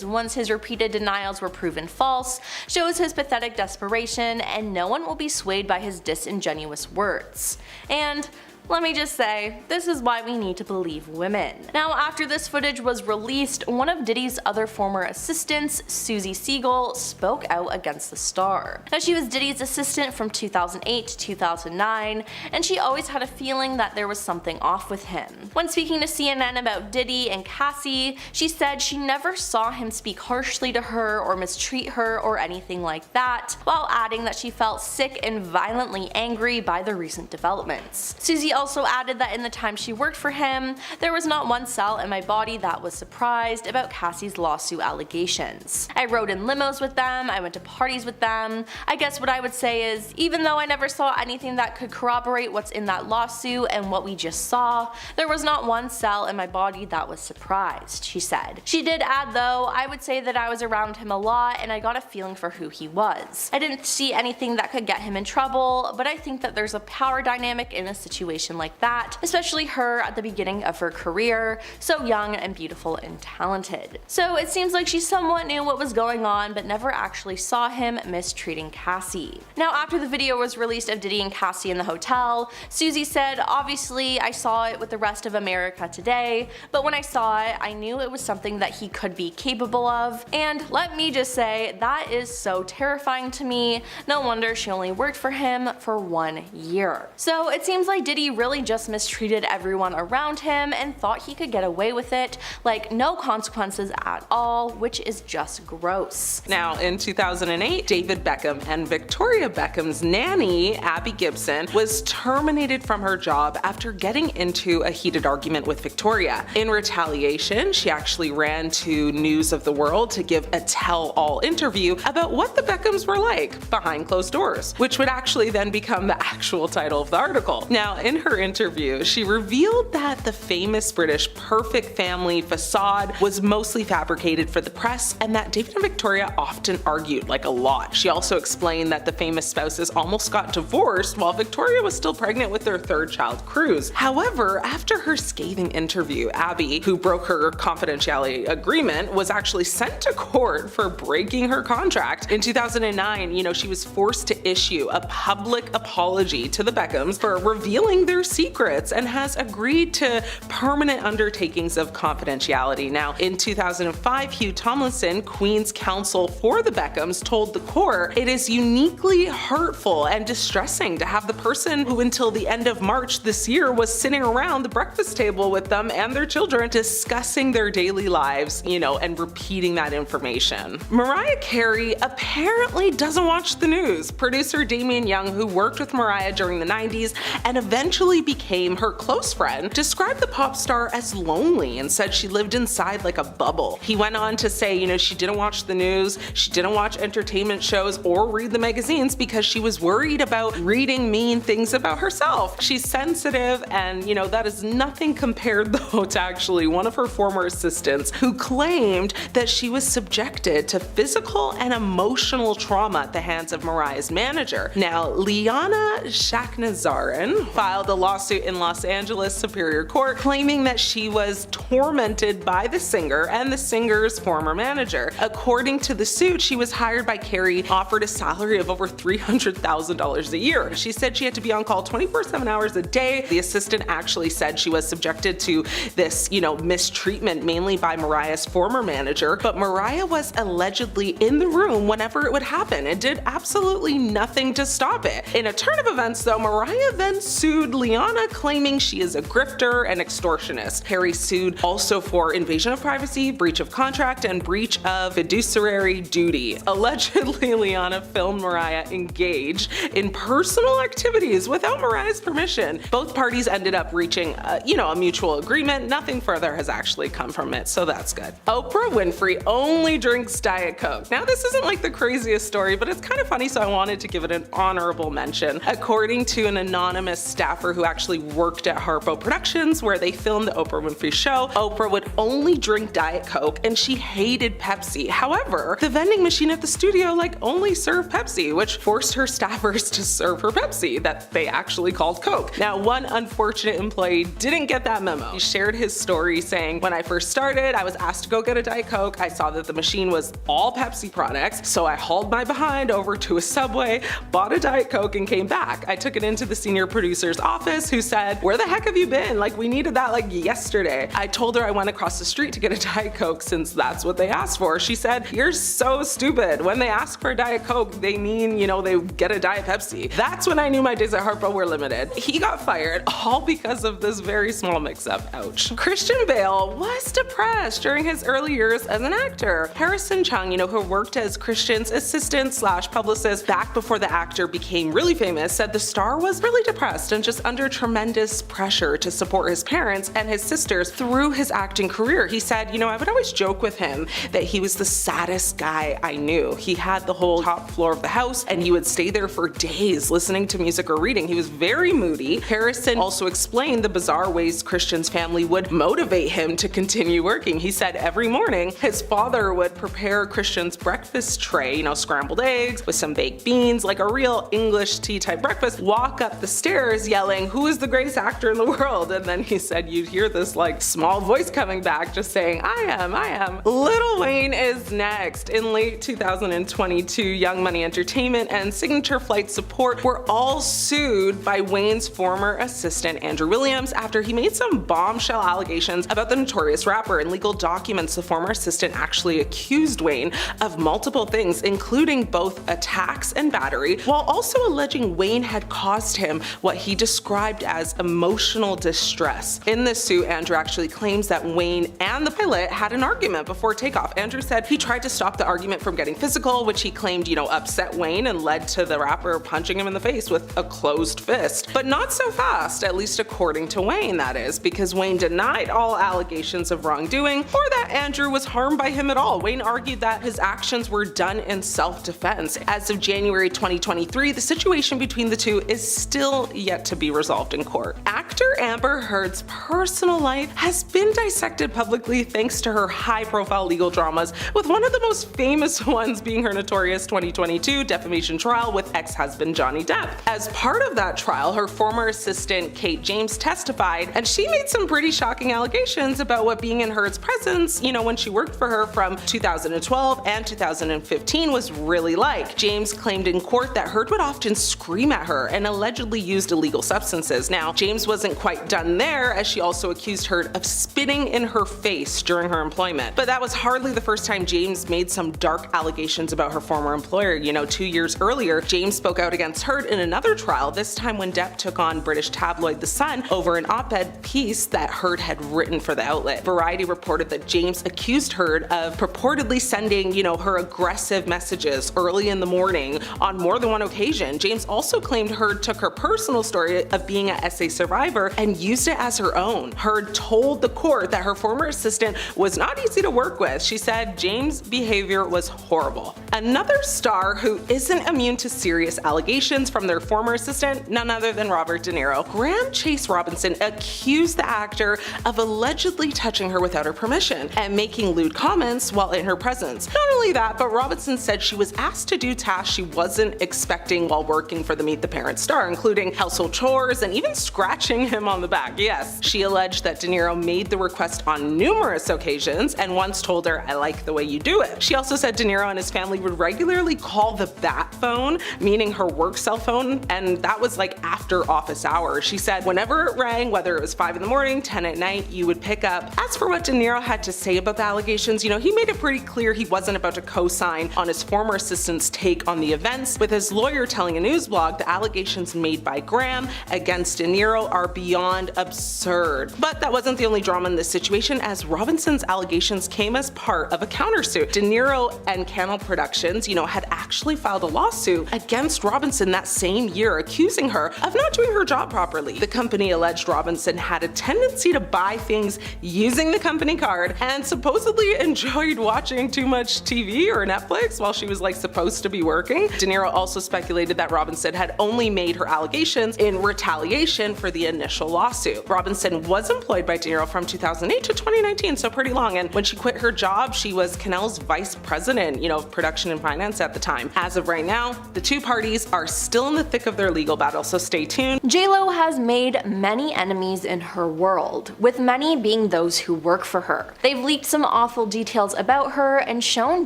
once his repeated denials were proven false, shows his pathetic desperation, and no one will be swayed by his disingenuous words." And let me just say, this is why we need to believe women. Now, after this footage was released, one of Diddy's other former assistants, Susie Siegel, spoke out against the star. Now, she was Diddy's assistant from 2008 to 2009, and she always had a feeling that there was something off with him. When speaking to CNN about Diddy and Cassie, she said she never saw him speak harshly to her or mistreat her or anything like that, while adding that she felt sick and violently angry by the recent developments. Susie also added that in the time she worked for him, there was not one cell in my body that was surprised about Cassie's lawsuit allegations. I rode in limos with them, I went to parties with them. I guess what I would say is, even though I never saw anything that could corroborate what's in that lawsuit and what we just saw, there was not one cell in my body that was surprised," she said. She did add though, "I would say that I was around him a lot and I got a feeling for who he was. I didn't see anything that could get him in trouble, but I think that there's a power dynamic in a situation like that, especially her at the beginning of her career, so young and beautiful and talented." So it seems like she somewhat knew what was going on but never actually saw him mistreating Cassie. Now, after the video was released of Diddy and Cassie in the hotel, Susie said, "Obviously I saw it with the rest of America today, but when I saw it, I knew it was something that he could be capable of, and let me just say, that is so terrifying to me. No wonder she only worked for him for 1 year." So it seems like Diddy really just mistreated everyone around him and thought he could get away with it, like no consequences at all, which is just gross. Now, in 2008, David Beckham and Victoria Beckham's nanny, Abby Gibson, was terminated from her job after getting into a heated argument with Victoria. In retaliation, she actually ran to News of the World to give a tell-all interview about what the Beckhams were like behind closed doors, which would actually then become the actual title of the article. Now, in her interview, she revealed that the famous British perfect family facade was mostly fabricated for the press and that David and Victoria often argued, like a lot. She also explained that the famous spouses almost got divorced while Victoria was still pregnant with their third child, Cruz. However, after her scathing interview, Abby, who broke her confidentiality agreement, was actually sent to court for breaking her contract. In 2009, she was forced to issue a public apology to the Beckhams for revealing their secrets and has agreed to permanent undertakings of confidentiality. Now, in 2005, Hugh Tomlinson, Queen's counsel for the Beckhams, told the court it is uniquely hurtful and distressing to have the person who until the end of March this year was sitting around the breakfast table with them and their children discussing their daily lives, and repeating that information. Mariah Carey apparently doesn't watch the news. Producer Damian Young, who worked with Mariah during the 90s and eventually became her close friend, described the pop star as lonely and said she lived inside like a bubble. He went on to say, she didn't watch the news, she didn't watch entertainment shows or read the magazines because she was worried about reading mean things about herself. She's sensitive and, that is nothing compared though to actually one of her former assistants who claimed that she was subjected to physical and emotional trauma at the hands of Mariah's manager. Now, Liana Shaknazaran filed a lawsuit in Los Angeles Superior Court claiming that she was tormented by the singer and the singer's former manager. According to the suit, she was hired by Carey, offered a salary of over $300,000 a year. She said she had to be on call 24/7 hours a day. The assistant actually said she was subjected to this, mistreatment mainly by Mariah's former manager, but Mariah was allegedly in the room whenever it would happen and did absolutely nothing to stop it. In a turn of events though, Mariah then sued Liana, claiming she is a grifter and extortionist. Carey sued also for invasion of privacy, breach of contract, and breach of fiduciary duty. Allegedly, Liana filmed Mariah engaged in personal activities without Mariah's permission. Both parties ended up reaching a mutual agreement. Nothing further has actually come from it, so that's good. Oprah Winfrey only drinks Diet Coke. Now, this isn't like the craziest story, but it's kind of funny, so I wanted to give it an honorable mention. According to an anonymous staffer who actually worked at Harpo Productions, where they filmed the Oprah Winfrey Show, Oprah would only drink Diet Coke and she hated Pepsi. However, the vending machine at the studio only served Pepsi, which forced her staffers to serve her Pepsi that they actually called Coke. Now, one unfortunate employee didn't get that memo. He shared his story saying, "When I first started, I was asked to go get a Diet Coke. I saw that the machine was all Pepsi products, so I hauled my behind over to a Subway, bought a Diet Coke, and came back. I took it into the senior producer's office, who said, 'Where the heck have you been? We needed that yesterday.' I told her I went across the street to get a Diet Coke since that's what they asked for. She said, 'You're so stupid. When they ask for a Diet Coke, they mean, they get a Diet Pepsi.' That's when I knew my days at Harpo were limited." He got fired all because of this very small mix-up. Ouch. Christian Bale was depressed during his early years as an actor. Harrison Chung, who worked as Christian's assistant/publicist back before the actor became really famous, said the star was really depressed and just under tremendous pressure to support his parents and his sisters through his acting career. He said, I would always joke with him that he was the saddest guy I knew. He had the whole top floor of the house and he would stay there for days listening to music or reading. He was very moody. Harrison also explained the bizarre ways Christian's family would motivate him to continue working. He said every morning his father would prepare Christian's breakfast tray, scrambled eggs with some baked beans, like a real English tea type breakfast, walk up the stairs yelling, "Who is the greatest actor in the world?" And then he said you'd hear this small voice coming back just saying, I am. Lil Wayne is next. In late 2022, Young Money Entertainment and Signature Flight Support were all sued by Wayne's former assistant Andrew Williams after he made some bombshell allegations about the notorious rapper. In legal documents, the former assistant actually accused Wayne of multiple things, including both attacks and battery, while also alleging Wayne had caused him what he described described as emotional distress. In this suit, Andrew actually claims that Wayne and the pilot had an argument before takeoff. Andrew said he tried to stop the argument from getting physical, which he claimed, upset Wayne and led to the rapper punching him in the face with a closed fist. But not so fast, at least according to Wayne, that is, because Wayne denied all allegations of wrongdoing or that Andrew was harmed by him at all. Wayne argued that his actions were done in self-defense. As of January 2023, the situation between the two is still yet to be resolved in court. Actor Amber Heard's personal life has been dissected publicly thanks to her high-profile legal dramas, with one of the most famous ones being her notorious 2022 defamation trial with ex-husband Johnny Depp. As part of that trial, her former assistant Kate James testified, and she made some pretty shocking allegations about what being in Heard's presence, when she worked for her from 2012 and 2015 was really like. James claimed in court that Heard would often scream at her and allegedly used illegal substances. Now, James wasn't quite done there, as she also accused Heard of spitting in her face during her employment. But that was hardly the first time James made some dark allegations about her former employer. 2 years earlier, James spoke out against Heard in another trial, this time when Depp took on British tabloid The Sun over an op-ed piece that Heard had written for the outlet. Variety reported that James accused Heard of purportedly sending, her aggressive messages early in the morning on more than one occasion. James also claimed Heard took her personal story of being a SA survivor and used it as her own. Heard told the court that her former assistant was not easy to work with. She said James' behavior was horrible. Another star who isn't immune to serious allegations from their former assistant, none other than Robert De Niro. Graham Chase Robinson accused the actor of allegedly touching her without her permission and making lewd comments while in her presence. Not only that, but Robinson said she was asked to do tasks she wasn't expecting while working for the Meet the Parents star, including household chores and even scratching him on the back. Yes, she alleged that De Niro made the request on numerous occasions and once told her, "I like the way you do it." She also said De Niro and his family would regularly call the bat phone, meaning her work cell phone, and that was like after office hours. She said whenever it rang, whether it was 5 in the morning, 10 at night, you would pick up. As for what De Niro had to say about the allegations, he made it pretty clear he wasn't about to co-sign on his former assistant's take on the events, with his lawyer telling a news blog the allegations made by Graham against De Niro are beyond absurd. But that wasn't the only drama in this situation, as Robinson's allegations came as part of a countersuit. De Niro and Cannell Productions, had actually filed a lawsuit against Robinson that same year, accusing her of not doing her job properly. The company alleged Robinson had a tendency to buy things using the company card and supposedly enjoyed watching too much TV or Netflix while she was supposed to be working. De Niro also speculated that Robinson had only made her allegations in retaliation for the initial lawsuit. Robinson was employed by De Niro from 2008 to 2019, so pretty long, and when she quit her job, she was Cannell's vice president, of production and finance at the time. As of right now, the two parties are still in the thick of their legal battle, so stay tuned. JLo has made many enemies in her world, with many being those who work for her. They've leaked some awful details about her and shown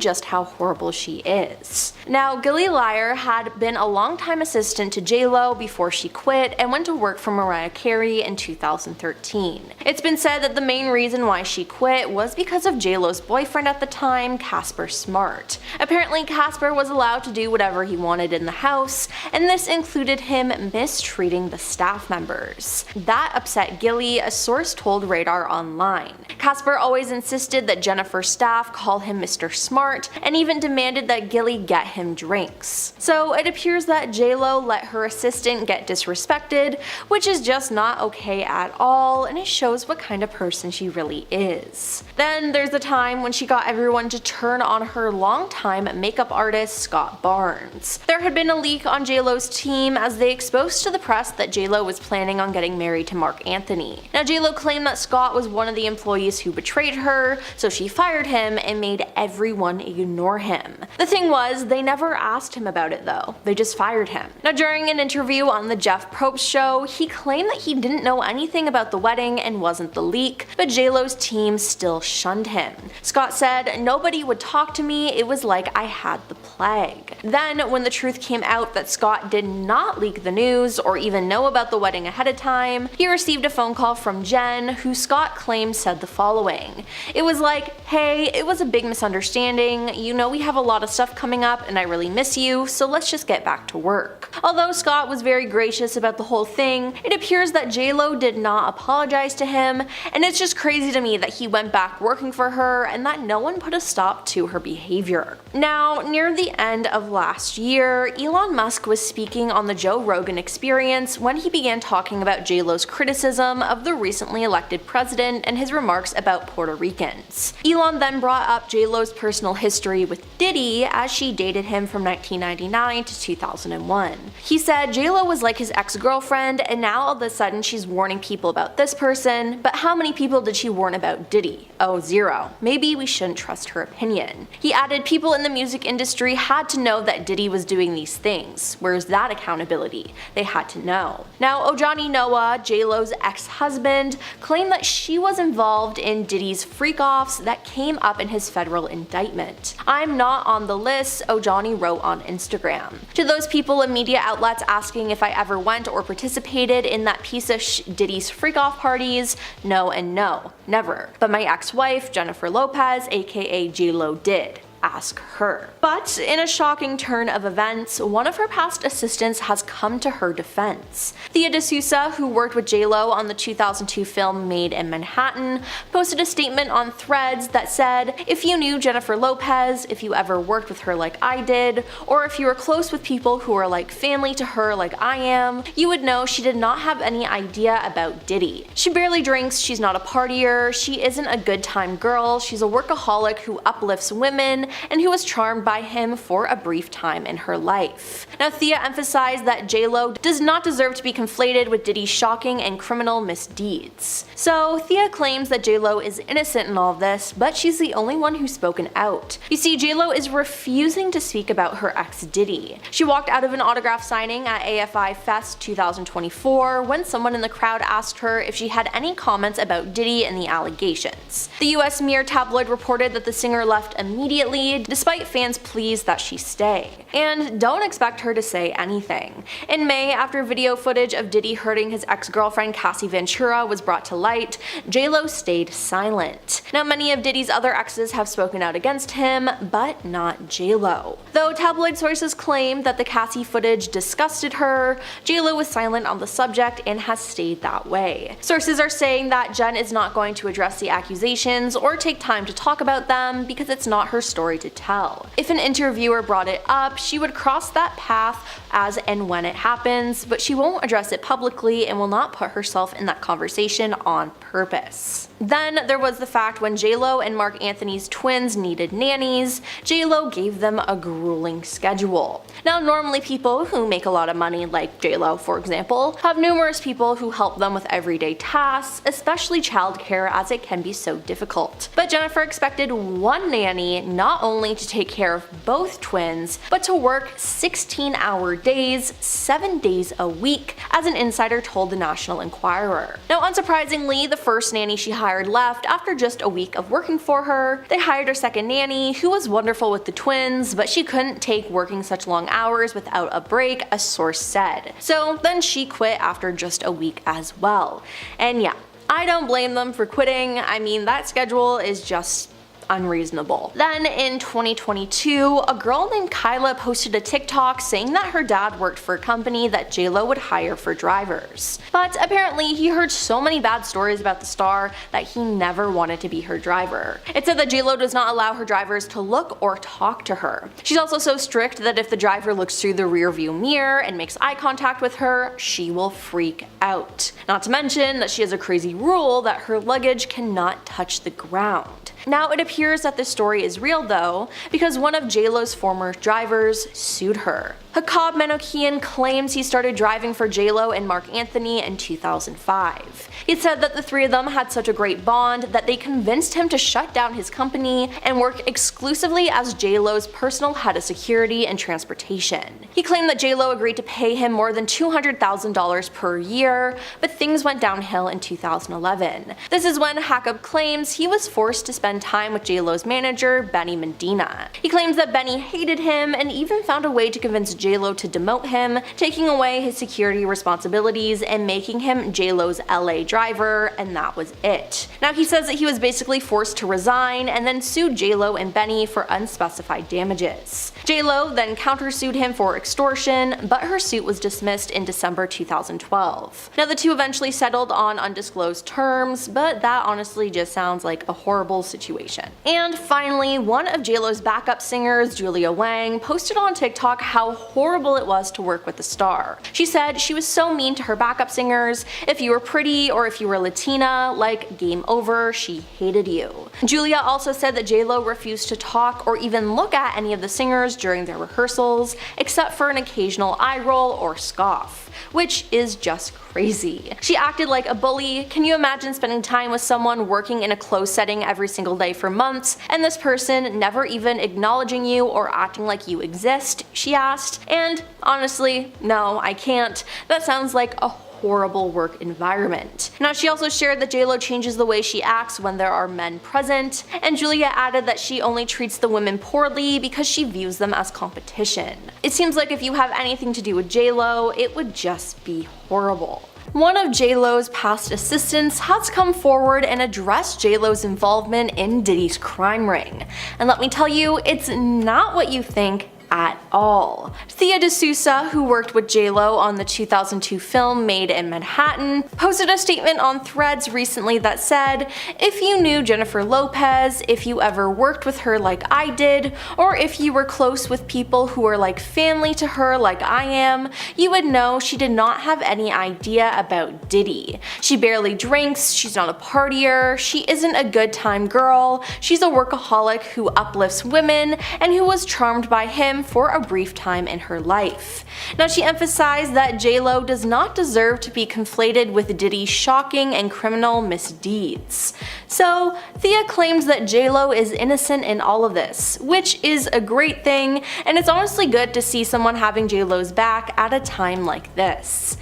just how horrible she is. Now, Gilly Liar had been a longtime assistant to JLo before she quit and went to work for Mariah Carey in 2013. It's been said that the main reason why she quit was because of JLo's boyfriend at the time, Casper Smart. Apparently, Casper was allowed to do whatever he wanted in the house, and this included him mistreating the staff members. That upset Gilly, a source told Radar Online. Casper always insisted that Jennifer's staff call him Mr. Smart, and even demanded that Gilly get him drinks. So it appears that JLo let her assistant get disrespected, which is just not okay at all, and it shows what kind of person she really is. Then there's the time when she got everyone to turn on her longtime makeup artist Scott Barnes. There had been a leak on JLo's team as they exposed to the press that JLo was planning on getting married to Mark Anthony. Now, JLo claimed that Scott was one of the employees who betrayed her, so she fired him and made everyone ignore him. The thing was, they never asked him about it though, they just fired him. Now, during an interview on the Jeff Probst show, he claimed that he didn't know anything about the wedding and wasn't the leak, but JLo's team still shunned him. Scott said, "Nobody would talk to me, it was like I had the plague." Then, when the truth came out that Scott did not leak the news or even know about the wedding ahead of time, he received a phone call from Jen, who Scott claimed said the following. It was like, "Hey, it was a big misunderstanding. You know we have a lot of stuff coming up and I really miss you, so let's just get back to work." Although Scott was very gracious about the whole thing, it appears that J-Lo did not apologize to him, and it's just crazy to me that he went back working for her and that no one put a stop to her behavior. Now, near the end of last year, Elon Musk was speaking on the Joe Rogan Experience when he began talking about J-Lo's criticism of the recently elected president and his remarks about Puerto Ricans. Elon then brought up J-Lo's personal history with Diddy as she dated him from 1999 to 2001. He said J-Lo was like his ex-girlfriend and now all of a sudden she's warning people about this person, but how many people did she warn about Diddy? Oh, 0. Maybe we shouldn't trust her opinion. He added people in the music industry had to know that Diddy was doing these things. Where's that accountability? They had to know. Now, Ojani Noah, J-Lo's ex-husband, claimed that she was involved in Diddy's freak-offs that came up in his federal indictment. "I'm not on the list," Ojani wrote on Instagram. To those people and media outlets asking if I ever went or participated in that piece of Diddy's freak-off parties, no and no, never. But my ex-wife, Jennifer Lopez, aka J-Lo, did. Ask her. But in a shocking turn of events, one of her past assistants has come to her defense. Thea D'Souza, who worked with J-Lo on the 2002 film Made in Manhattan, posted a statement on Threads that said, "If you knew Jennifer Lopez, if you ever worked with her like I did, or if you were close with people who are like family to her like I am, you would know she did not have any idea about Diddy. She barely drinks, she's not a partier, she isn't a good time girl, she's a workaholic who uplifts women, and who was charmed by him for a brief time in her life." Now, Thea emphasized that J-Lo does not deserve to be conflated with Diddy's shocking and criminal misdeeds. So, Thea claims that J-Lo is innocent in all of this, but she's the only one who's spoken out. You see, J-Lo is refusing to speak about her ex Diddy. She walked out of an autograph signing at AFI Fest 2024 when someone in the crowd asked her if she had any comments about Diddy and the allegations. The US Mirror tabloid reported that the singer left immediately, despite fans' pleas that she stay. And don't expect her to say anything. In May, after video footage of Diddy hurting his ex-girlfriend Cassie Ventura was brought to light, J-Lo stayed silent. Now, many of Diddy's other exes have spoken out against him, but not J-Lo. Though tabloid sources claim that the Cassie footage disgusted her, J-Lo was silent on the subject and has stayed that way. Sources are saying that Jen is not going to address the accusations or take time to talk about them because it's not her story to tell. If an interviewer brought it up, she would cross that path as and when it happens, but she won't address it publicly and will not put herself in that conversation on purpose. Then there was the fact when J-Lo and Marc Anthony's twins needed nannies, J-Lo gave them a grueling schedule. Now, normally people who make a lot of money, like J-Lo for example, have numerous people who help them with everyday tasks, especially childcare, as it can be so difficult. But Jennifer expected one nanny not only to take care of both twins, but to work 16-hour days, 7 days a week, as an insider told the National Enquirer. Now, unsurprisingly, the first nanny she hired left after just a week of working for her. They hired her second nanny, who was wonderful with the twins, but she couldn't take working such long hours without a break, a source said. So then she quit after just a week as well. And yeah, I don't blame them for quitting. I mean, that schedule is just unreasonable. Then in 2022, a girl named Kyla posted a TikTok saying that her dad worked for a company that J-Lo would hire for drivers. But apparently he heard so many bad stories about the star that he never wanted to be her driver. It said that J-Lo does not allow her drivers to look or talk to her. She's also so strict that if the driver looks through the rearview mirror and makes eye contact with her, she will freak out. Not to mention that she has a crazy rule that her luggage cannot touch the ground. Now, it appears that this story is real though, because one of J-Lo's former drivers sued her. Hakab Menokian claims he started driving for J-Lo and Mark Anthony in 2005. He said that the three of them had such a great bond that they convinced him to shut down his company and work exclusively as J-Lo's personal head of security and transportation. He claimed that J-Lo agreed to pay him more than $200,000 per year, but things went downhill in 2011. This is when Hakab claims he was forced to spend time with J-Lo's manager, Benny Medina. He claims that Benny hated him and even found a way to convince J-Lo to demote him, taking away his security responsibilities and making him J-Lo's LA driver, and that was it. Now he says that he was basically forced to resign and then sued J-Lo and Benny for unspecified damages. J-Lo then countersued him for extortion, but her suit was dismissed in December 2012. Now the two eventually settled on undisclosed terms, but that honestly just sounds like a horrible situation. And finally, one of J-Lo's backup singers, Julia Wang, posted on TikTok how horrible it was to work with the star. She said she was so mean to her backup singers. If you were pretty or if you were Latina, like, game over, she hated you. Julia also said that J-Lo refused to talk or even look at any of the singers during their rehearsals, except for an occasional eye roll or scoff, which is just crazy. She acted like a bully. Can you imagine spending time with someone working in a closed setting every single day for months, and this person never even acknowledging you or acting like you exist? She asked. And honestly, no, I can't. That sounds like a horrible work environment. Now she also shared that J-Lo changes the way she acts when there are men present, and Julia added that she only treats the women poorly because she views them as competition. It seems like if you have anything to do with J-Lo, it would just be horrible. One of J-Lo's past assistants has come forward and addressed J-Lo's involvement in Diddy's crime ring. And let me tell you, it's not what you think at all. Thea D'Souza, who worked with J-Lo on the 2002 film Made in Manhattan, posted a statement on Threads recently that said, "If you knew Jennifer Lopez, if you ever worked with her like I did, or if you were close with people who are like family to her like I am, you would know she did not have any idea about Diddy. She barely drinks, she's not a partier, she isn't a good time girl, she's a workaholic who uplifts women and who was charmed by him for a brief time in her life." Now she emphasized that J-Lo does not deserve to be conflated with Diddy's shocking and criminal misdeeds. So Thea claims that J-Lo is innocent in all of this, which is a great thing, and it's honestly good to see someone having J-Lo's back at a time like this.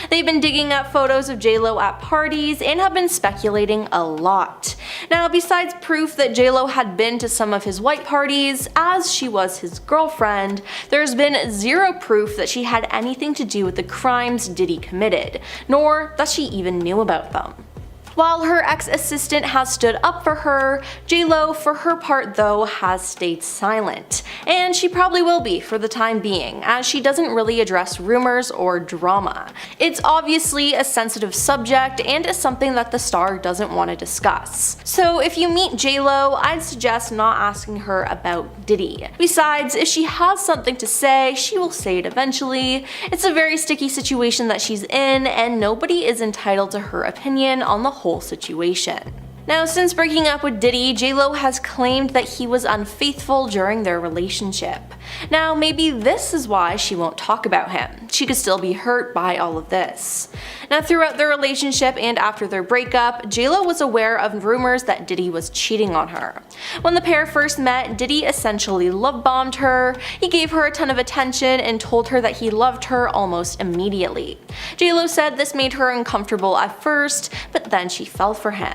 They've been digging up photos of J-Lo at parties and have been speculating a lot. Now, besides proof that J-Lo had been to some of his white parties, as she was his girlfriend, there's been zero proof that she had anything to do with the crimes Diddy committed, nor that she even knew about them. While her ex-assistant has stood up for her, J-Lo, for her part though, has stayed silent. And she probably will be for the time being, as she doesn't really address rumors or drama. It's obviously a sensitive subject and is something that the star doesn't want to discuss. So if you meet J-Lo, I'd suggest not asking her about Diddy. Besides, if she has something to say, she will say it eventually. It's a very sticky situation that she's in, and nobody is entitled to her opinion on the whole situation. Now, since breaking up with Diddy, J-Lo has claimed that he was unfaithful during their relationship. Now, maybe this is why she won't talk about him. She could still be hurt by all of this. Now, throughout their relationship and after their breakup, J-Lo was aware of rumors that Diddy was cheating on her. When the pair first met, Diddy essentially love-bombed her. He gave her a ton of attention and told her that he loved her almost immediately. J-Lo said this made her uncomfortable at first, but then she fell for him.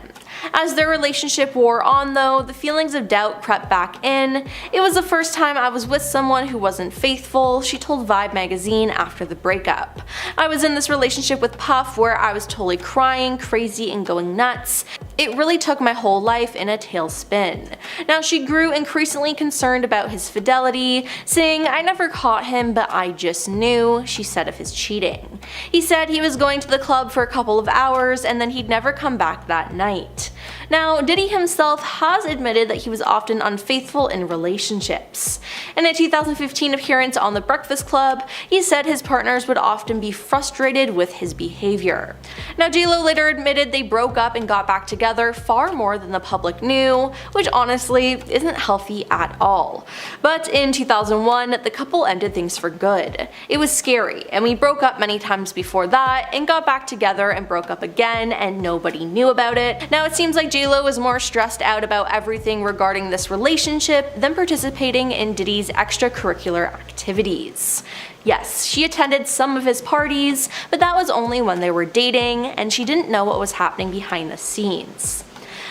As their relationship wore on though, the feelings of doubt crept back in. "It was the first time I was with someone who wasn't faithful," she told Vibe magazine after the breakup. "I was in this relationship with Puff where I was totally crying, crazy, and going nuts. It really took my whole life in a tailspin." Now she grew increasingly concerned about his fidelity, saying, "I never caught him, but I just knew," she said of his cheating. He said he was going to the club for a couple of hours and then he'd never come back that night. Now, Diddy himself has admitted that he was often unfaithful in relationships. In a 2015 appearance on The Breakfast Club, he said his partners would often be frustrated with his behavior. Now, J.Lo later admitted they broke up and got back together far more than the public knew, which honestly isn't healthy at all. But in 2001, the couple ended things for good. It was scary, and we broke up many times before that and got back together and broke up again, and nobody knew about it. Now, it seems like J.Lo was more stressed out about everything regarding this relationship than participating in Diddy's extracurricular activities. Yes, she attended some of his parties, but that was only when they were dating, and she didn't know what was happening behind the scenes.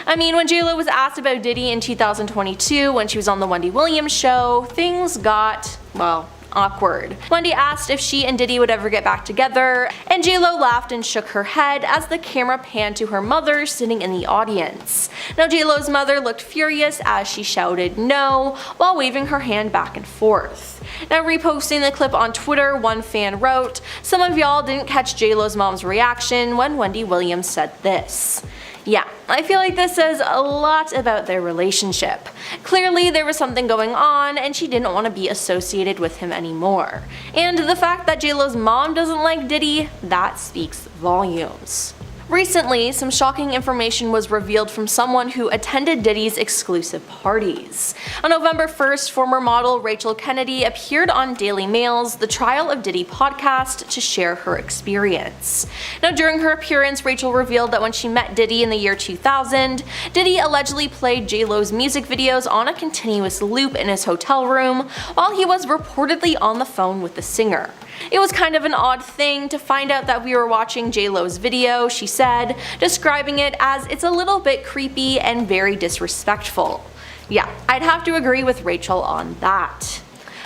I mean, when J.Lo was asked about Diddy in 2022 when she was on the Wendy Williams show, things got, well, awkward. Wendy asked if she and Diddy would ever get back together, and J.Lo laughed and shook her head as the camera panned to her mother sitting in the audience. Now, J.Lo's mother looked furious as she shouted no while waving her hand back and forth. Now, reposting the clip on Twitter, one fan wrote, "Some of y'all didn't catch J.Lo's mom's reaction when Wendy Williams said this." Yeah, I feel like this says a lot about their relationship. Clearly there was something going on and she didn't want to be associated with him anymore. And the fact that J.Lo's mom doesn't like Diddy, that speaks volumes. Recently, some shocking information was revealed from someone who attended Diddy's exclusive parties. On November 1st, former model Rachel Kennedy appeared on Daily Mail's The Trial of Diddy podcast to share her experience. Now, during her appearance, Rachel revealed that when she met Diddy in the year 2000, Diddy allegedly played J.Lo's music videos on a continuous loop in his hotel room while he was reportedly on the phone with the singer. It was kind of an odd thing to find out that we were watching J.Lo's video, she said, describing it as it's a little bit creepy and very disrespectful. Yeah, I'd have to agree with Rachel on that.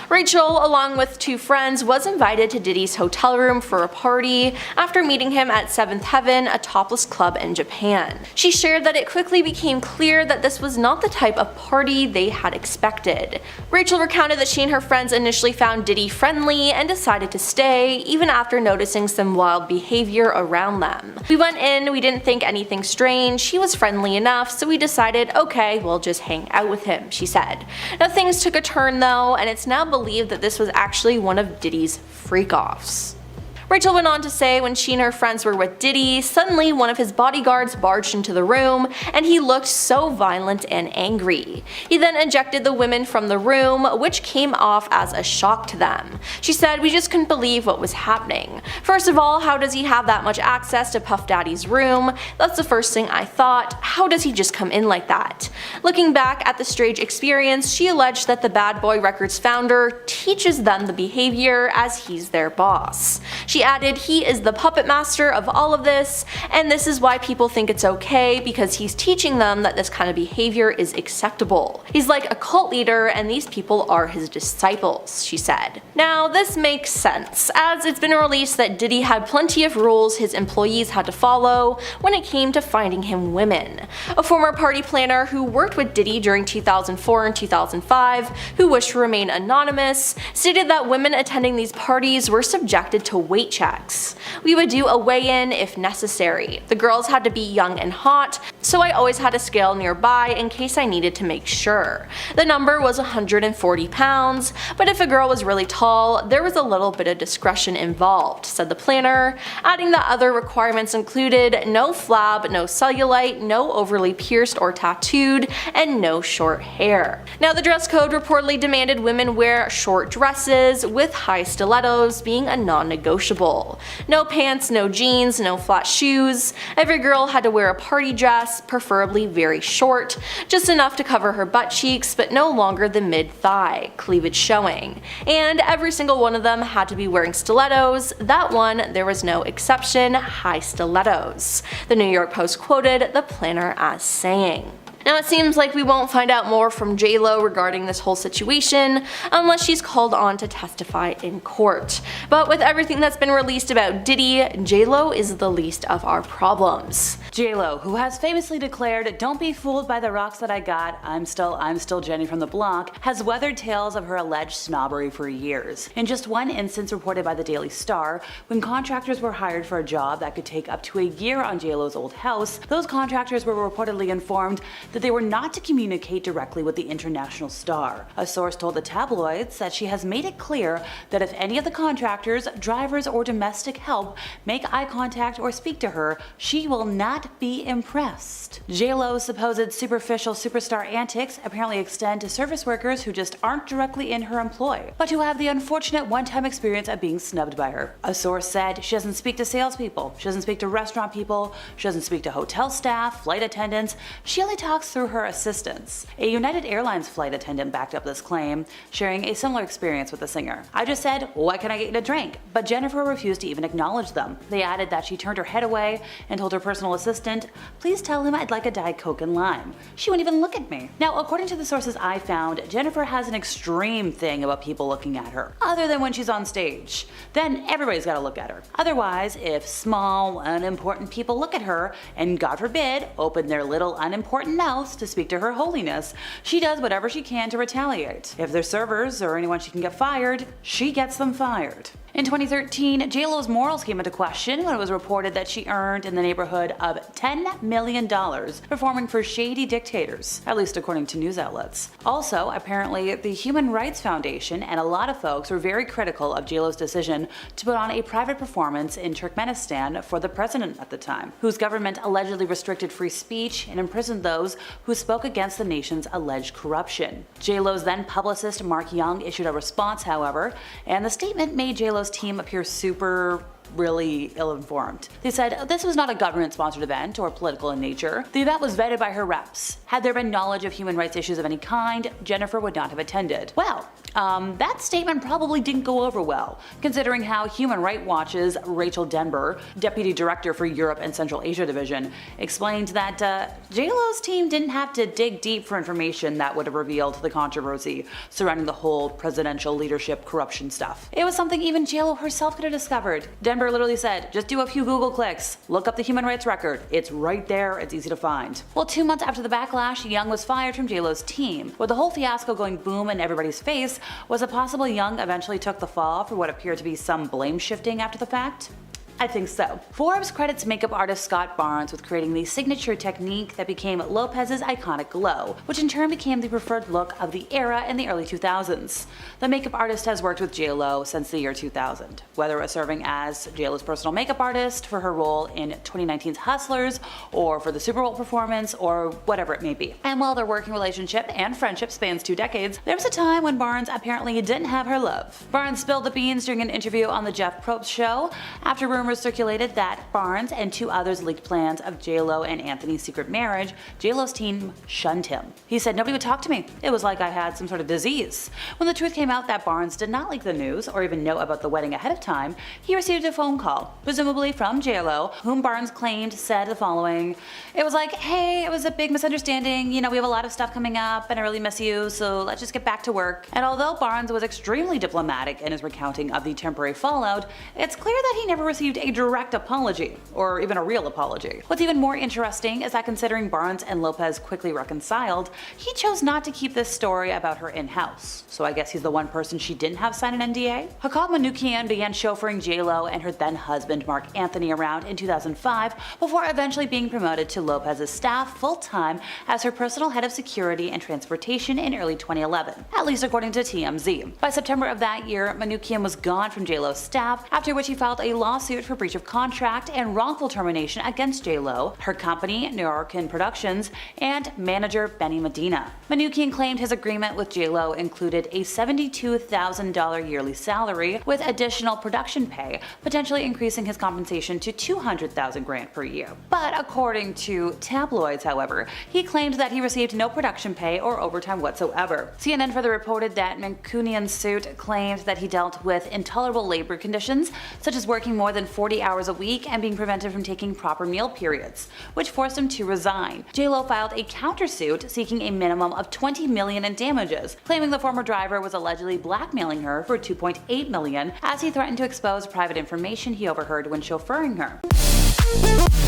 Rachel, along with two friends, was invited to Diddy's hotel room for a party after meeting him at Seventh Heaven, a topless club in Japan. She shared that it quickly became clear that this was not the type of party they had expected. Rachel recounted that she and her friends initially found Diddy friendly and decided to stay, even after noticing some wild behavior around them. "We went in, we didn't think anything strange, he was friendly enough, so we decided, okay, we'll just hang out with him," she said. Now, things took a turn though, and it's now believed that this was actually one of Diddy's freak-offs. Rachel went on to say when she and her friends were with Diddy, suddenly one of his bodyguards barged into the room and he looked so violent and angry. He then ejected the women from the room, which came off as a shock to them. She said, "We just couldn't believe what was happening. First of all, how does he have that much access to Puff Daddy's room? That's the first thing I thought. How does he just come in like that?" Looking back at the strange experience, she alleged that the Bad Boy Records founder teaches them the behavior as he's their boss. She added, "He is the puppet master of all of this, and this is why people think it's okay, because he's teaching them that this kind of behavior is acceptable. He's like a cult leader and these people are his disciples," she said. Now, this makes sense, as it's been released that Diddy had plenty of rules his employees had to follow when it came to finding him women. A former party planner who worked with Diddy during 2004 and 2005, who wished to remain anonymous, stated that women attending these parties were subjected to weight checks. "We would do a weigh-in if necessary. The girls had to be young and hot, so I always had a scale nearby in case I needed to make sure. The number was 140 pounds, but if a girl was really tall, there was a little bit of discretion involved," said the planner, adding that other requirements included no flab, no cellulite, no overly pierced or tattooed, and no short hair. Now, the dress code reportedly demanded women wear short dresses, with high stilettos being a non-negotiable. No pants, no jeans, no flat shoes. Every girl had to wear a party dress, preferably very short, just enough to cover her butt cheeks but no longer than mid-thigh, cleavage showing. And every single one of them had to be wearing stilettos. That one, there was no exception, high stilettos. The New York Post quoted the planner as saying. Now it seems like we won't find out more from J-Lo regarding this whole situation unless she's called on to testify in court. But with everything that's been released about Diddy, J-Lo is the least of our problems. J-Lo, who has famously declared, "Don't be fooled by the rocks that I got, I'm still Jenny from the block," has weathered tales of her alleged snobbery for years. In just one instance reported by the Daily Star, when contractors were hired for a job that could take up to a year on J-Lo's old house, those contractors were reportedly informed that they were not to communicate directly with the international star. A source told the tabloids that she has made it clear that if any of the contractors, drivers, or domestic help make eye contact or speak to her, she will not be impressed. J-Lo's supposed superficial superstar antics apparently extend to service workers who just aren't directly in her employ, but who have the unfortunate one-time experience of being snubbed by her. A source said she doesn't speak to salespeople, she doesn't speak to restaurant people, she doesn't speak to hotel staff, flight attendants, she only talks through her assistants. A United Airlines flight attendant backed up this claim, sharing a similar experience with the singer. "I just said, 'What can I get you to drink?' But Jennifer refused to even acknowledge them." They added that she turned her head away and told her personal assistant, "Please tell him I'd like a Diet Coke and lime." She wouldn't even look at me. Now, according to the sources I found, Jennifer has an extreme thing about people looking at her, other than when she's on stage. Then everybody's gotta look at her. Otherwise, if small, unimportant people look at her, and God forbid, open their little unimportant mouths to speak to her holiness, she does whatever she can to retaliate. If they're servers or anyone she can get fired, she gets them fired. In 2013, J-Lo's morals came into question when it was reported that she earned in the neighborhood of $10 million performing for shady dictators, at least according to news outlets. Also, apparently, the Human Rights Foundation and a lot of folks were very critical of J-Lo's decision to put on a private performance in Turkmenistan for the president at the time, whose government allegedly restricted free speech and imprisoned those who spoke against the nation's alleged corruption. J-Lo's then publicist Mark Young issued a response, however, and the statement made J-Lo's team appear really ill-informed. They said this was not a government-sponsored event or political in nature. The event was vetted by her reps. Had there been knowledge of human rights issues of any kind, Jennifer would not have attended. Well, that statement probably didn't go over well, considering how Human Rights Watch's Rachel Denber, Deputy Director for Europe and Central Asia Division, explained that J-Lo's team didn't have to dig deep for information that would have revealed the controversy surrounding the whole presidential leadership corruption stuff. It was something even J-Lo herself could have discovered. Denber literally said, "Just do a few Google clicks, look up the human rights record, it's right there, it's easy to find." Well, 2 months after the backlash, Young was fired from J-Lo's team. With the whole fiasco going boom in everybody's face, was it possible Young eventually took the fall for what appeared to be some blame shifting after the fact? I think so. Forbes credits makeup artist Scott Barnes with creating the signature technique that became Lopez's iconic glow, which in turn became the preferred look of the era in the early 2000s. The makeup artist has worked with J-Lo since the year 2000, whether it was serving as J-Lo's personal makeup artist for her role in 2019's Hustlers, or for the Super Bowl performance, or whatever it may be. And while their working relationship and friendship spans 2 decades, there was a time when Barnes apparently didn't have her love. Barnes spilled the beans during an interview on the Jeff Probst show after rumors circulated that Barnes and 2 others leaked plans of J-Lo and Anthony's secret marriage. J-Lo's team shunned him. He said, "Nobody would talk to me. It was like I had some sort of disease." When the truth came out that Barnes did not leak the news or even know about the wedding ahead of time, he received a phone call, presumably from J-Lo, whom Barnes claimed said the following: "It was like, hey, it was a big misunderstanding, you know, we have a lot of stuff coming up and I really miss you, so let's just get back to work." And although Barnes was extremely diplomatic in his recounting of the temporary fallout, it's clear that he never received a direct apology, or even a real apology. What's even more interesting is that considering Barnes and Lopez quickly reconciled, he chose not to keep this story about her in-house. So I guess he's the one person she didn't have sign an NDA? Hakan Manoukian began chauffeuring J-Lo and her then husband Mark Anthony around in 2005 before eventually being promoted to Lopez's staff full-time as her personal head of security and transportation in early 2011, at least according to TMZ. By September of that year, Manoukian was gone from J-Lo's staff, after which he filed a lawsuit for breach of contract and wrongful termination against J-Lo, her company, New Yorkin Productions, and manager Benny Medina. Manoukian claimed his agreement with J-Lo included a $72,000 yearly salary with additional production pay, potentially increasing his compensation to $200,000 per year. But according to tabloids, however, he claimed that he received no production pay or overtime whatsoever. CNN further reported that Manoukian's suit claimed that he dealt with intolerable labor conditions, such as working more than 40 hours a week and being prevented from taking proper meal periods, which forced him to resign. J-Lo filed a countersuit seeking a minimum of $20 million in damages, claiming the former driver was allegedly blackmailing her for $2.8 million as he threatened to expose private information he overheard when chauffeuring her.